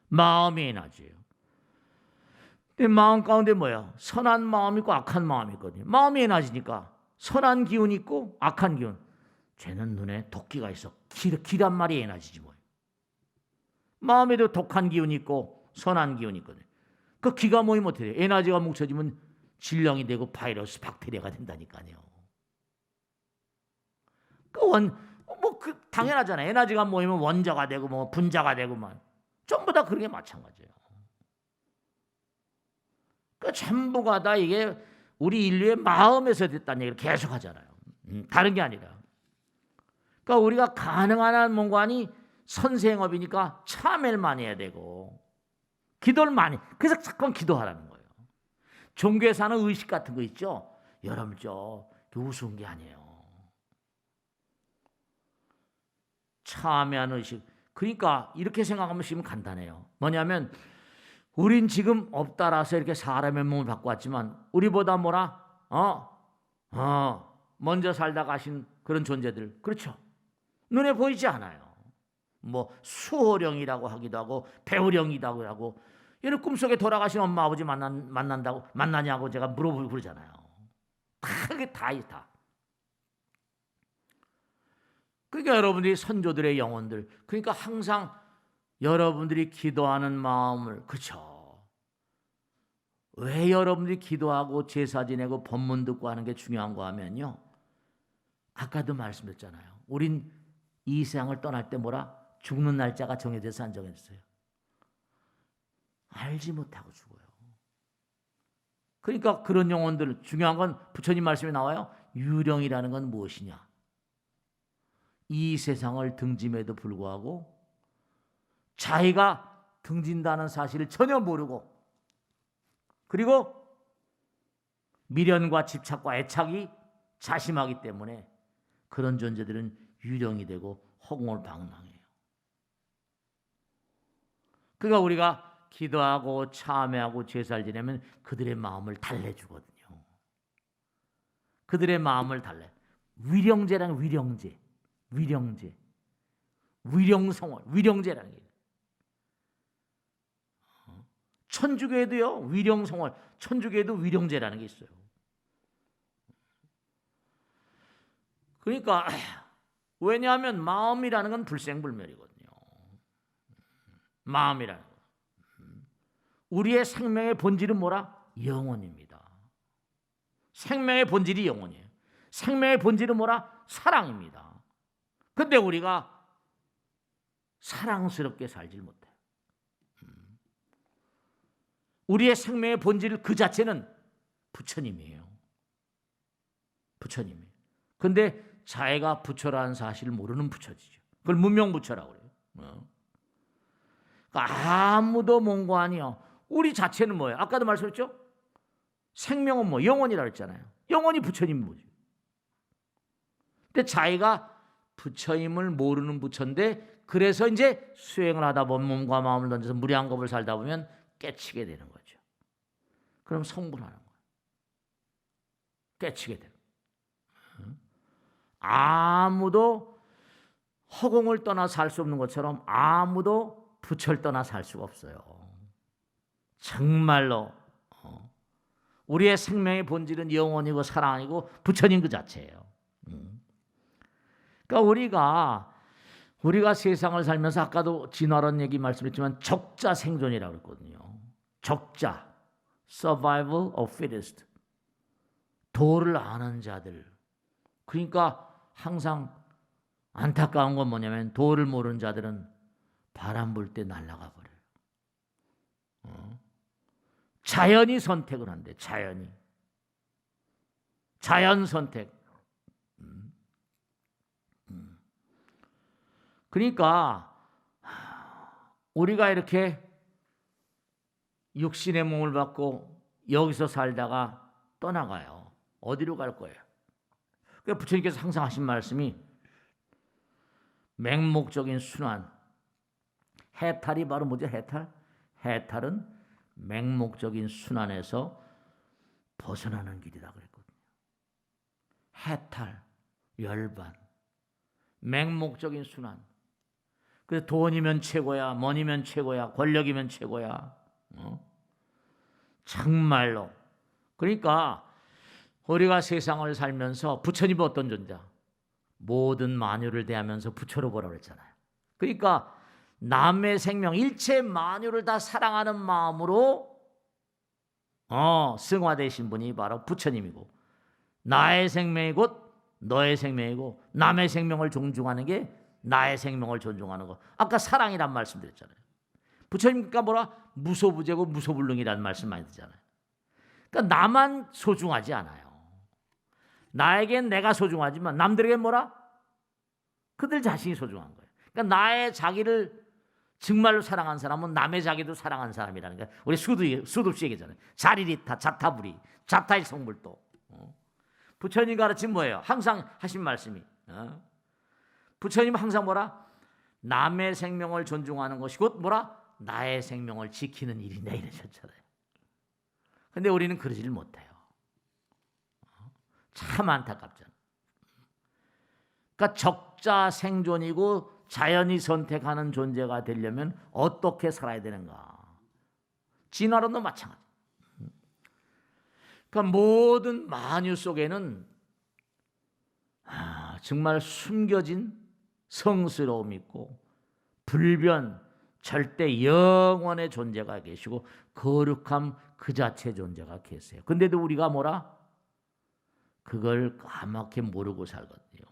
마음이 에너지예요. 근데 마음 가운데 뭐야? 선한 마음이 있고 악한 마음이 있거든요. 마음이 에너지니까 선한 기운이 있고 악한 기운. 쟤는 눈에 도끼가 있어. 길 한 마리 에너지지 뭐예요. 마음에도 독한 기운이 있고 선한 기운이 있거든요. 그 기가 모이면 어떻게 돼요? 에너지가 뭉쳐지면 질량이 되고 바이러스, 박테리아가 된다니까요. 당연하잖아요. 에너지가 모이면 원자가 되고 뭐 분자가 되고 뭐 전부 다 그런 게 마찬가지예요. 그 전부가 다 이게 우리 인류의 마음에서 됐다는 얘기를 계속 하잖아요. 다른 게 아니라. 그러니까 우리가 가능한 한 뭔가니 선생업이니까 참회를 많이 해야 되고 기도를 많이. 그래서 자꾸 기도하라는 거예요. 종교에서 하는 의식 같은 거 있죠. 여러분 우스운 게 아니에요. 참회하는 의식. 그러니까 이렇게 생각하면 지금 간단해요. 뭐냐면 우린 지금 없다라서 이렇게 사람의 몸을 받고 왔지만 우리보다 뭐라? 먼저 살다 가신 그런 존재들. 그렇죠. 눈에 보이지 않아요. 뭐 수호령이라고 하기도 하고 배우령이라고 하고, 얘는 꿈속에 돌아가신 엄마 아버지 만나냐고 제가 물어보고 그러잖아요. 그게 다 있다. 그러니까 여러분들이 선조들의 영혼들, 그러니까 항상 여러분들이 기도하는 마음을, 그렇죠. 왜 여러분들이 기도하고 제사 지내고 법문 듣고 하는 게 중요한가 하면요, 아까도 말씀드렸잖아요. 우린 이 세상을 떠날 때 뭐라? 죽는 날짜가 정해져서 안 정해졌어요. 알지 못하고 죽어요. 그러니까 그런 영혼들, 중요한 건 부처님 말씀에 나와요. 유령이라는 건 무엇이냐? 이 세상을 등짐에도 불구하고 자기가 등진다는 사실을 전혀 모르고, 그리고 미련과 집착과 애착이 자심하기 때문에 그런 존재들은 유령이 되고 허공을 방랑해요. 그러니까 우리가 기도하고 참회하고 제사를 지내면 그들의 마음을 달래주거든요. 그들의 마음을 달래. 위령제라는 위령성월, 위령제라는 게. 천주교에도요, 위령성월, 천주교에도 위령제라는 게 있어요. 그러니까 왜냐하면 마음이라는 건 불생불멸이거든요. 마음이라는 거. 우리의 생명의 본질은 뭐라? 영혼입니다. 생명의 본질이 영혼이에요. 생명의 본질은 뭐라? 사랑입니다. 근데 우리가 사랑스럽게 살지 못해요. 우리의 생명의 본질 그 자체는 부처님이에요. 부처님이에요. 근데 자기가 부처라는 사실을 모르는 부처지죠. 그걸 문명부처라고 그래요. 그러니까 아무도 뭔가 아니요. 우리 자체는 뭐예요? 아까도 말씀했죠? 생명은 뭐 영혼이라고 했잖아요. 영원히 부처님이 뭐지? 근데 자기가 부처님을 모르는 부처인데 그래서 이제 수행을 하다 보면 몸과 마음을 던져서 무량겁을 살다 보면 깨치게 되는 거죠. 그럼 성불하는 거예요. 깨치게 되는 거예요. 아무도 허공을 떠나 살 수 없는 것처럼 아무도 부처를 떠나 살 수가 없어요. 정말로 우리의 생명의 본질은 영혼이고 사랑이고 부처님 그 자체예요. 그러니까 우리가 세상을 살면서 아까도 진화론 얘기 말씀했지만 적자 생존이라고 했거든요. 적자, survival of fittest. 도를 아는 자들. 그러니까 항상 안타까운 건 뭐냐면 도를 모르는 자들은 바람 불 때 날아가 버려요. 자연이 선택을 한대. 자연 선택. 그러니까 우리가 이렇게 육신의 몸을 받고 여기서 살다가 떠나가요. 어디로 갈 거예요? 그러니까 부처님께서 항상 하신 말씀이 맹목적인 순환. 해탈이 바로 뭐죠? 해탈은 맹목적인 순환에서 벗어나는 길이다 그랬거든요. 해탈, 열반, 맹목적인 순환. 그래서 돈이면 최고야, 머니면 최고야, 권력이면 최고야. 정말로. 그러니까 우리가 세상을 살면서 부처님은 어떤 존재야? 모든 만유를 대하면서 부처로 보라고 그랬잖아요. 그러니까 남의 생명, 일체 만유를 다 사랑하는 마음으로 승화되신 분이 바로 부처님이고 나의 생명이 곧 너의 생명이고 남의 생명을 존중하는 게 나의 생명을 존중하는 거. 아까 사랑이란 말씀드렸잖아요. 부처님과 뭐라? 무소부재고 무소불능이라는 말씀 많이 듣잖아요. 그러니까 나만 소중하지 않아요. 나에겐 내가 소중하지만 남들에겐 뭐라? 그들 자신이 소중한 거예요. 그러니까 나의 자기를 정말로 사랑한 사람은 남의 자기도 사랑한 사람이라는 거예요. 우리 수도 없이 얘기잖아요. 자리리타, 자타부리, 자타일성불도. 부처님 가르친 뭐예요? 항상 하신 말씀이. 부처님 항상 뭐라? 남의 생명을 존중하는 것이 곧 뭐라? 나의 생명을 지키는 일이다 이러셨잖아요. 근데 우리는 그러지를 못해요. 참 안타깝잖아요. 그러니까 적자 생존이고 자연이 선택하는 존재가 되려면 어떻게 살아야 되는가? 진화론도 마찬가지. 그러니까 모든 만유 속에는 정말 숨겨진 성스러움이 있고 불변, 절대 영원의 존재가 계시고 거룩함 그 자체 존재가 계세요. 근데도 우리가 뭐라? 그걸 까맣게 모르고 살거든요.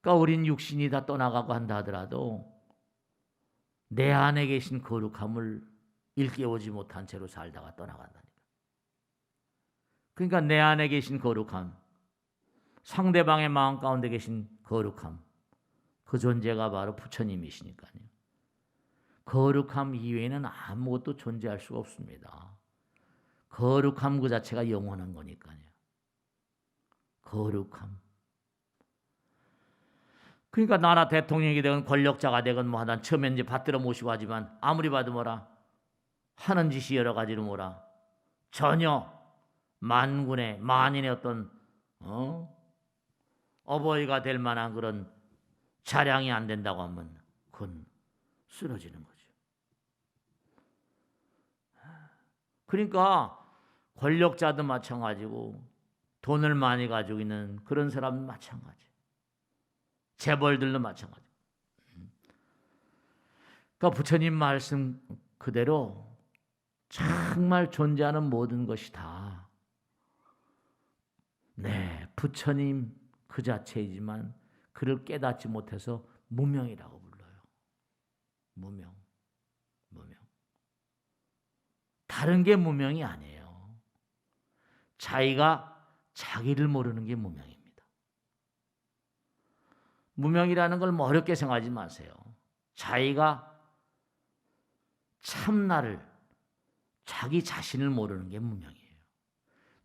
그러니까 우린 육신이 다 떠나가고 한다 하더라도 내 안에 계신 거룩함을 일깨우지 못한 채로 살다가 떠나간다니까. 그러니까 내 안에 계신 거룩함, 상대방의 마음 가운데 계신 거룩함, 그 존재가 바로 부처님이시니까요. 거룩함 이외에는 아무것도 존재할 수가 없습니다. 거룩함 그 자체가 영원한 거니까요. 거룩함. 그러니까 나라 대통령이 되건 권력자가 되건 뭐 하나 처음에 이제 받들어 모시고 하지만 아무리 봐도 뭐라 하는 짓이 여러 가지로 뭐라 전혀 만군의 만인의 어떤 어버이가 될 만한 그런 자량이 안 된다고 하면 그건 쓰러지는 거죠. 그러니까 권력자도 마찬가지고 돈을 많이 가지고 있는 그런 사람도 마찬가지. 재벌들도 마찬가지. 그러니까 부처님 말씀 그대로 정말 존재하는 모든 것이 다 부처님 그 자체이지만 그를 깨닫지 못해서 무명이라고 불러요. 무명. 다른 게 무명이 아니에요. 자기가 자기를 모르는 게 무명입니다. 무명이라는 걸 뭐 어렵게 생각하지 마세요. 자기가 참나를 자기 자신을 모르는 게 무명이에요.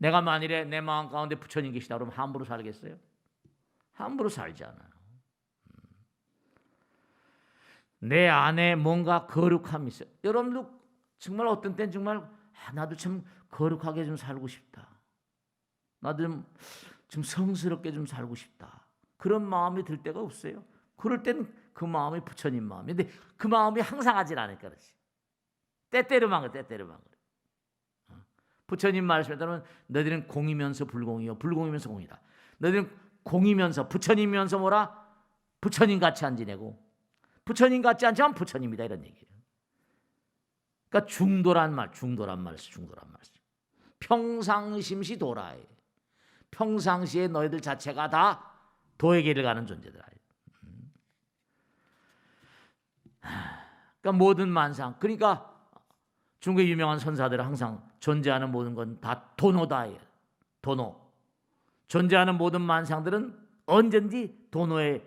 내가 만일에 내 마음 가운데 부처님 계시다 그러면 함부로 살겠어요? 함부로 살지 않아요. 내 안에 뭔가 거룩함이 있어요. 여러분도 정말 어떤 때는 정말 나도 참 거룩하게 좀 살고 싶다. 나도 좀 성스럽게 좀 살고 싶다. 그런 마음이 들 때가 없어요. 그럴 때는 그 마음이 부처님 마음인데 그 마음이 항상 하질 않으니까 그렇지. 때때로만 그래. 때때로만 그래. 부처님 말씀에 따르면 너희들은 공이면서 불공이요 불공이면서 공이다. 너희들은 공이면서 부처님이면서 뭐라? 부처님 같이 안 지내고 부처님 같지 않지만 부처님이다 이런 얘기예요. 그러니까 중도란 말씀. 평상심시 도라에. 평상시에 너희들 자체가 다 도의 길을 가는 존재들. 그러니까 모든 만상. 그러니까 중국의 유명한 선사들은 항상 존재하는 모든 건 다 도노다. 도노. 존재하는 모든 만상들은 언제든지 도노의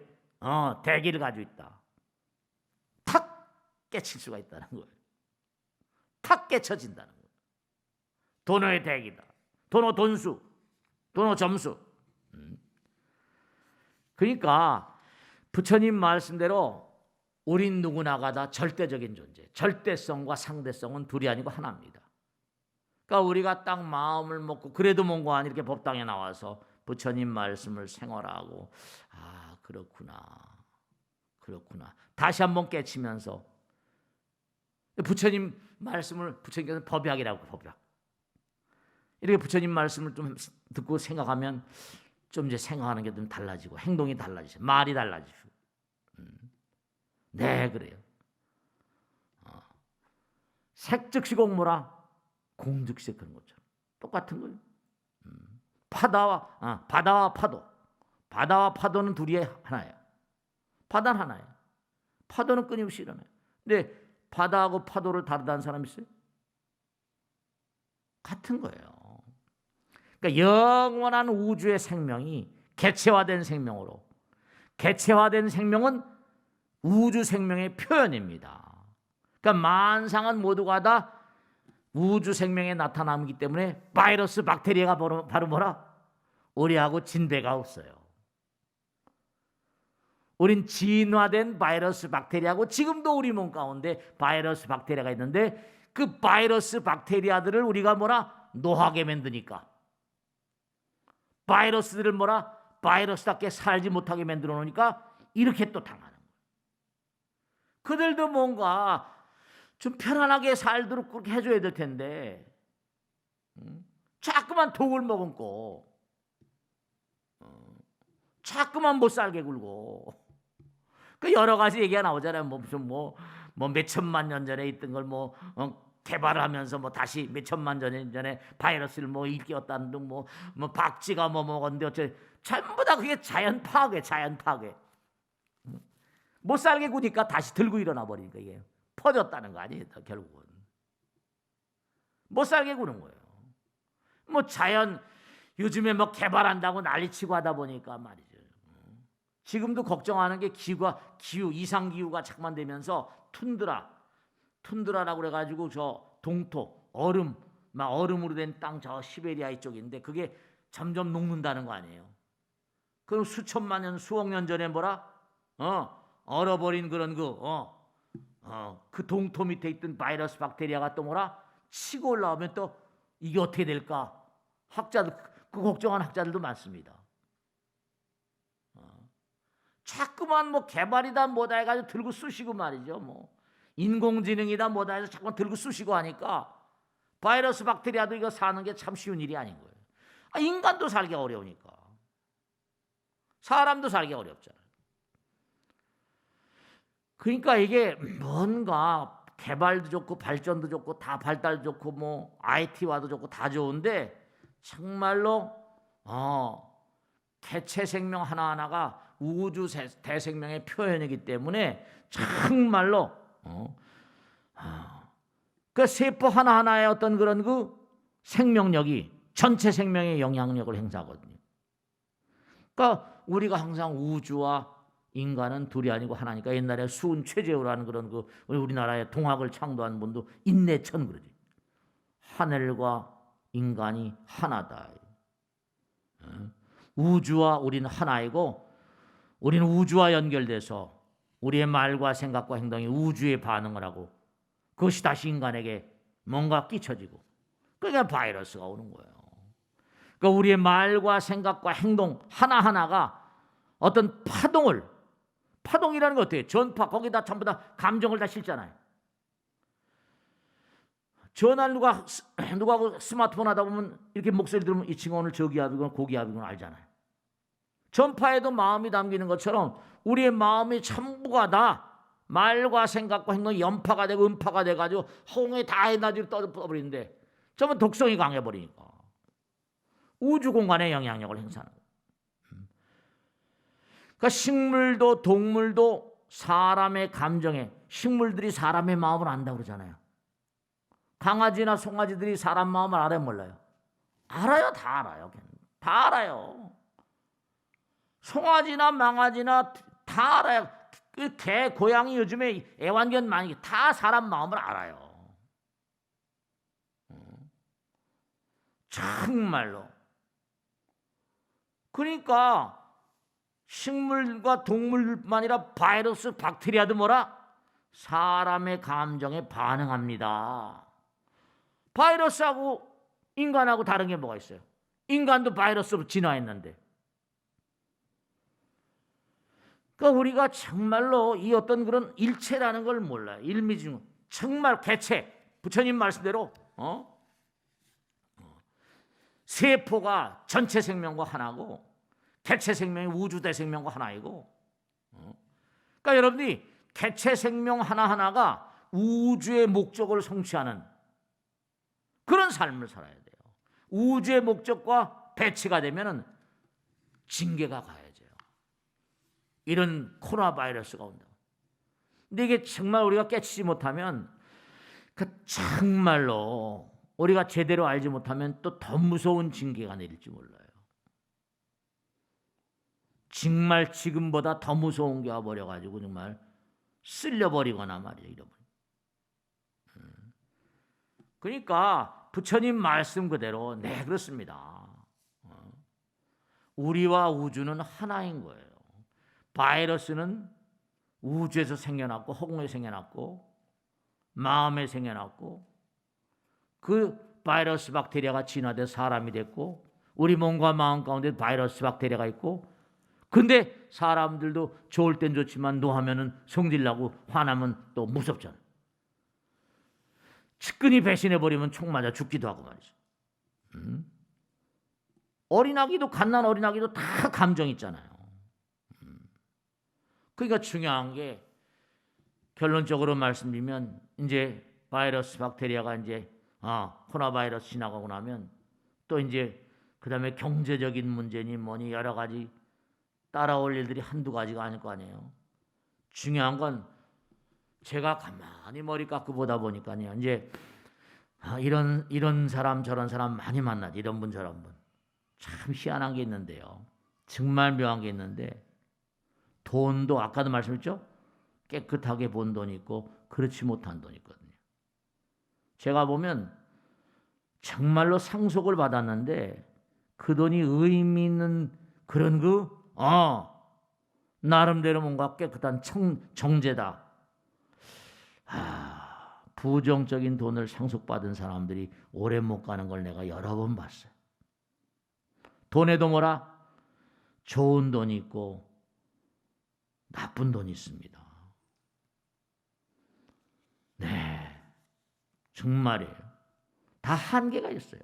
대기를 가지고 있다. 탁 깨칠 수가 있다는 거예요. 탁 깨쳐진다는 거예요. 도노의 대기다. 도노 돈수. 도노 점수. 그러니까 부처님 말씀대로 우린 누구나가 다 절대적인 존재. 절대성과 상대성은 둘이 아니고 하나입니다. 그러니까 우리가 딱 마음을 먹고 그래도 뭔가 이렇게 법당에 나와서 부처님 말씀을 생활하고 그렇구나. 다시 한번 깨치면서 부처님 말씀을 부처님께서 법약이라고 법약. 이렇게 부처님 말씀을 좀 듣고 생각하면 좀 이제 생각하는 게 좀 달라지고 행동이 달라지죠. 말이 달라지죠. 네, 그래요. 색즉시 공무라 공즉시 그런 것처럼 똑같은 거예요. 바다와 파도. 바다와 파도는 둘이 하나예요. 바다는 하나예요. 파도는 끊임없이 일어나요. 근데 바다하고 파도를 다르다는 사람 있어요? 같은 거예요. 그러니까 영원한 우주의 생명이 개체화된 생명으로, 개체화된 생명은 우주 생명의 표현입니다. 그러니까 만상은 모두가 다 우주 생명의 나타남이기 때문에 바이러스, 박테리아가 바로 뭐라? 우리하고 진배가 없어요. 우린 진화된 바이러스, 박테리아고 지금도 우리 몸 가운데 바이러스, 박테리아가 있는데 그 바이러스, 박테리아들을 우리가 뭐라? 노하게 만드니까. 바이러스들을 뭐라? 바이러스답게 살지 못하게 만들어 놓으니까 이렇게 또 당하는 거예요. 그들도 뭔가 좀 편안하게 살도록 그렇게 해줘야 될 텐데 자꾸만 독을 머금고 자꾸만 못 살게 굴고 그 여러 가지 얘기가 나오잖아요. 뭐 몇천만 년 전에 있던 걸 개발하면서 다시 몇천만 년 전에 바이러스를 일깨웠다는 등 박쥐가 먹었는데 어째 전부 다 그게 자연 파괴. 못 살게 구니까 다시 들고 일어나 버리니까 이게 퍼졌다는 거 아니에요. 결국은 못 살게 구는 거예요. 자연 요즘에 개발한다고 난리치고 하다 보니까 말이죠. 지금도 걱정하는 게 기후 이상 기후가 자꾸만 되면서 툰드라라고 그래가지고 저 동토 얼음으로 된 땅 저 시베리아 이쪽인데 그게 점점 녹는다는 거 아니에요. 그럼 수천만 년 수억 년 전에 얼어버린 그런 그 동토 밑에 있던 바이러스 박테리아가 또 치고 올라오면 또 이게 어떻게 될까? 학자들 그 걱정하는 학자들도 많습니다. 자꾸만 개발이다 뭐다 해가지고 들고 쑤시고 말이죠. 인공지능이다 뭐다 해서 자꾸만 들고 쑤시고 하니까 바이러스 박테리아도 이거 사는 게 참 쉬운 일이 아닌 거예요. 인간도 살기 어려우니까 사람도 살기 어렵잖아요. 그러니까 이게 뭔가 개발도 좋고 발전도 좋고 다 발달도 좋고 IT와도 좋고 다 좋은데 정말로 개체 생명 하나하나가 우주 대생명의 표현이기 때문에 정말로 그 세포 하나하나의 어떤 그런 그 생명력이 전체 생명의 영향력을 행사하거든요. 그러니까 우리가 항상 우주와 인간은 둘이 아니고 하나니까 옛날에 수은 최재우라는 그런 우리나라의 동학을 창조한 분도 인내천 그러지. 하늘과 인간이 하나다. 우주와 우리는 하나이고 우리는 우주와 연결돼서 우리의 말과 생각과 행동이 우주에 반응을 하고 그것이 다시 인간에게 뭔가 끼쳐지고 그게 바이러스가 오는 거예요. 그러니까 우리의 말과 생각과 행동 하나하나가 어떤 파동이라는 게 어때요? 전파, 거기다 전부 다 감정을 다 실잖아요. 전화를 누가 스마트폰 하다 보면 이렇게 목소리 들으면 이 친구 오늘 저기압이건 고기압이건 알잖아요. 전파에도 마음이 담기는 것처럼 우리의 마음이 전부가 다 말과 생각과 행동이 연파가 되고 음파가 돼가지고 홍해 다 에너지로 떠버리는데 전부 독성이 강해버리니까 우주 공간에 영향력을 행사하는 거예요. 그러니까 식물도 동물도 사람의 감정에 식물들이 사람의 마음을 안다고 그러잖아요. 강아지나 송아지들이 사람 마음을 알아요, 몰라요? 알아요, 다 알아요. 다 알아요. 송아지나 망아지나 다 알아요. 개, 고양이 요즘에 애완견 많이 다 사람 마음을 알아요. 정말로. 그러니까 식물과 동물뿐만 아니라 바이러스, 박테리아도 뭐라? 사람의 감정에 반응합니다. 바이러스하고 인간하고 다른 게 뭐가 있어요? 인간도 바이러스로 진화했는데. 그러니까 우리가 정말로 이 어떤 그런 일체라는 걸 몰라요. 일미중 정말 개체. 부처님 말씀대로 세포가 전체 생명과 하나고 개체 생명이 우주 대생명과 하나이고. 그러니까 여러분들이 개체 생명 하나하나가 우주의 목적을 성취하는 그런 삶을 살아야 돼요. 우주의 목적과 배치가 되면은 징계가 가야죠. 이런 코로나 바이러스가 온다. 근데 이게 정말 우리가 깨치지 못하면 정말로 우리가 제대로 알지 못하면 또 더 무서운 징계가 내릴지 몰라요. 정말 지금보다 더 무서운 게 와버려가지고 정말 쓸려버리거나 말이에요. 잃어버리고. 그러니까 부처님 말씀 그대로 네 그렇습니다. 우리와 우주는 하나인 거예요. 바이러스는 우주에서 생겨났고 허공에 생겨났고 마음에 생겨났고 그 바이러스 박테리아가 진화돼 사람이 됐고 우리 몸과 마음 가운데 바이러스 박테리아가 있고 근데 사람들도 좋을 땐 좋지만 노하면은 성질나고 화나면 또 무섭잖아. 측근히 배신해버리면 총 맞아 죽기도 하고 말이죠. 어린아기도 갓난 어린아기도 다 감정 있잖아요. 그러니까 중요한 게 결론적으로 말씀드리면 이제 바이러스 박테리아가 이제 코로나 바이러스 지나가고 나면 또 이제 그다음에 경제적인 문제니 뭐니 여러 가지 따라올 일들이 한두 가지가 아닐 거 아니에요. 중요한 건 제가 가만히 머리 깎고 보다 보니까요. 이제 이런 사람 저런 사람 많이 만나지. 이런 분 저런 분. 참 희한한 게 있는데요. 정말 묘한 게 있는데 돈도 아까도 말씀했죠. 깨끗하게 본 돈이 있고 그렇지 못한 돈이 있거든요. 제가 보면 정말로 상속을 받았는데 그 돈이 의미 있는 그런 나름대로 뭔가 깨끗한 정제다. 부정적인 돈을 상속받은 사람들이 오래 못 가는 걸 내가 여러 번 봤어요. 돈에도 뭐라? 좋은 돈이 있고 나쁜 돈이 있습니다. 네, 정말이에요. 다 한계가 있어요.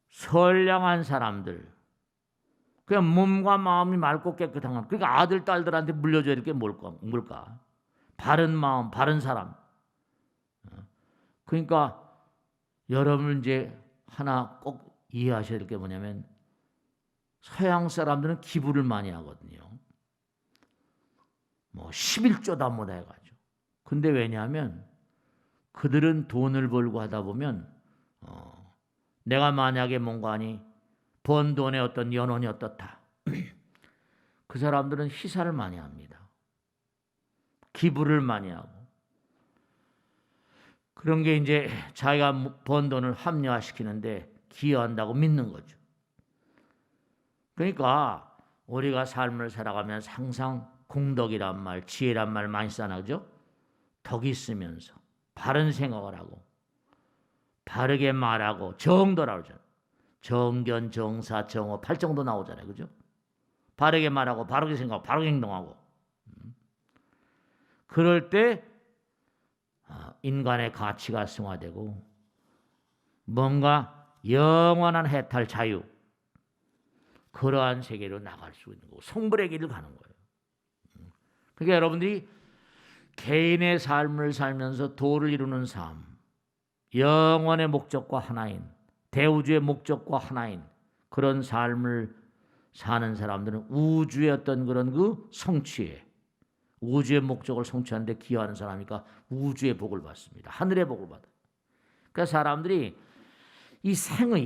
선량한 사람들, 그냥 몸과 마음이 맑고 깨끗한 것. 그러니까 아들 딸들한테 물려줘야 될 게 뭘까? 바른 마음, 바른 사람. 그러니까 여러분 이제 하나 꼭 이해하셔야 될 게 뭐냐면 서양 사람들은 기부를 많이 하거든요. 뭐 11조다 뭐다 해가지고. 근데 왜냐하면 그들은 돈을 벌고 하다 보면 내가 만약에 뭔가 번 돈의 어떤 연원이 어떻다. 그 사람들은 희사를 많이 합니다. 기부를 많이 하고. 그런 게 이제 자기가 번 돈을 합리화시키는데 기여한다고 믿는 거죠. 그러니까 우리가 삶을 살아가면서 항상 공덕이란 말, 지혜란 말 많이 써나죠. 덕이 있으면서 바른 생각을 하고 바르게 말하고 정도라고 그러잖아요. 정견, 정사, 정오 8정도 나오잖아요. 그죠? 바르게 말하고 바르게 생각하고 바르게 행동하고 그럴 때 인간의 가치가 승화되고 뭔가 영원한 해탈 자유 그러한 세계로 나갈 수 있는 거고 성불의 길을 가는 거예요. 그러니까 여러분들이 개인의 삶을 살면서 도를 이루는 삶, 영원의 목적과 하나인 대우주의 목적과 하나인 그런 삶을 사는 사람들은 우주의 어떤 그런 그 성취에 우주의 목적을 성취하는 데 기여하는 사람이니까 우주의 복을 받습니다. 하늘의 복을 받아요. 그러니까 사람들이 이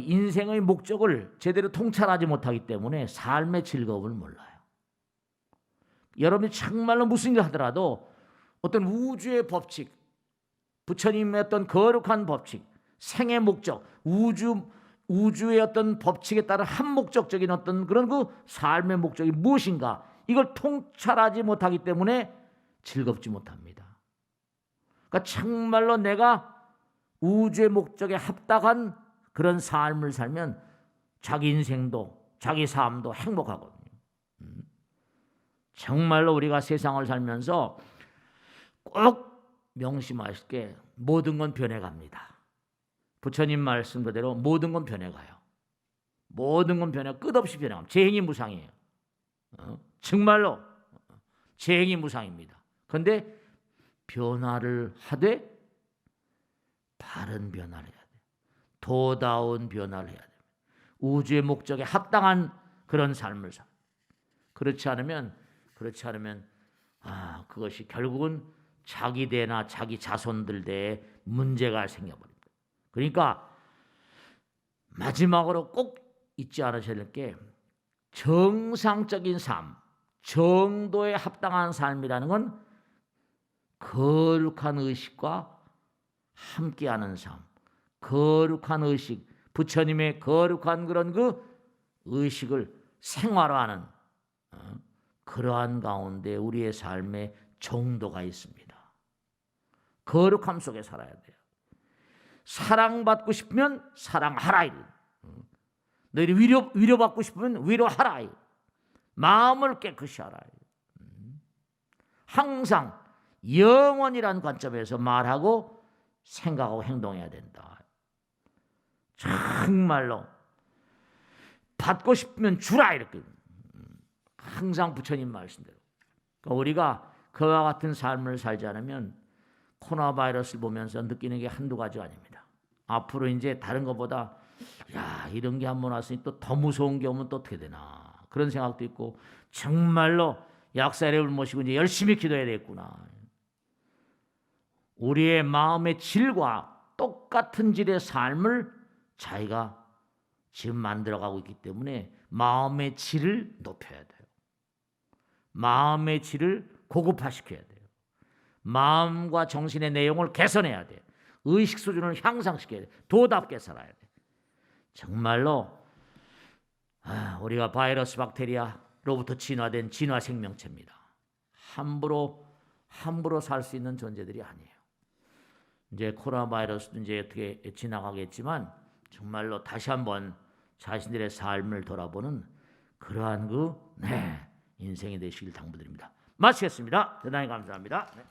인생의 목적을 제대로 통찰하지 못하기 때문에 삶의 즐거움을 몰라요. 여러분이 정말로 무슨 일을 하더라도 어떤 우주의 법칙, 부처님의 어떤 거룩한 법칙, 생의 목적, 우주의 어떤 법칙에 따른 한목적적인 어떤 그런 그 삶의 목적이 무엇인가 이걸 통찰하지 못하기 때문에 즐겁지 못합니다. 그러니까 정말로 내가 우주의 목적에 합당한 그런 삶을 살면 자기 인생도 자기 삶도 행복하거든요. 정말로 우리가 세상을 살면서 꼭 명심하실 게 모든 건 변해갑니다. 부처님 말씀 그대로 모든 건 변해가요. 모든 건 끝없이 변해갑니다. 재행이 무상이에요. 정말로 재행이 무상입니다. 그런데 변화를 하되 바른 변화를 해야 돼요. 도다운 변화를 해야 돼요. 우주의 목적에 합당한 그런 삶을 살. 그렇지 않으면 그것이 결국은 자기 대나 자기 자손들 대에 문제가 생겨버립니다. 그러니까 마지막으로 꼭 잊지 않으셔야 될 게 정상적인 삶, 정도에 합당한 삶이라는 건 거룩한 의식과 함께하는 삶, 거룩한 의식, 부처님의 거룩한 그런 그 의식을 생활화하는 그러한 가운데 우리의 삶에 정도가 있습니다. 거룩함 속에 살아야 돼요. 사랑받고 싶으면 사랑하라. 너희들이 위로받고 싶으면 위로하라. 마음을 깨끗이 하라. 항상 영원이라는 관점에서 말하고 생각하고 행동해야 된다. 정말로 받고 싶으면 주라 이렇게 항상 부처님 말씀대로. 그러니까 우리가 그와 같은 삶을 살지 않으면 코로나 바이러스를 보면서 느끼는 게 한두 가지가 아닙니다. 앞으로 이제 다른 것보다 이런 게 한번 왔으니 또 더 무서운 게 오면 또 어떻게 되나 그런 생각도 있고 정말로 약사를 모시고 이제 열심히 기도해야 되겠구나. 우리의 마음의 질과 똑같은 질의 삶을 자기가 지금 만들어가고 있기 때문에 마음의 질을 높여야 돼요. 마음의 질을 고급화시켜야 돼요. 마음과 정신의 내용을 개선해야 돼요. 의식 수준을 향상시켜야 돼요. 도답게 살아야 돼요. 정말로 우리가 바이러스 박테리아로부터 진화된 진화 생명체입니다. 함부로 살 수 있는 존재들이 아니에요. 이제 코로나 바이러스도 이제 어떻게 지나가겠지만 정말로 다시 한번 자신들의 삶을 돌아보는 그러한 인생이 되시길 당부드립니다. 마치겠습니다. 대단히 감사합니다. 네.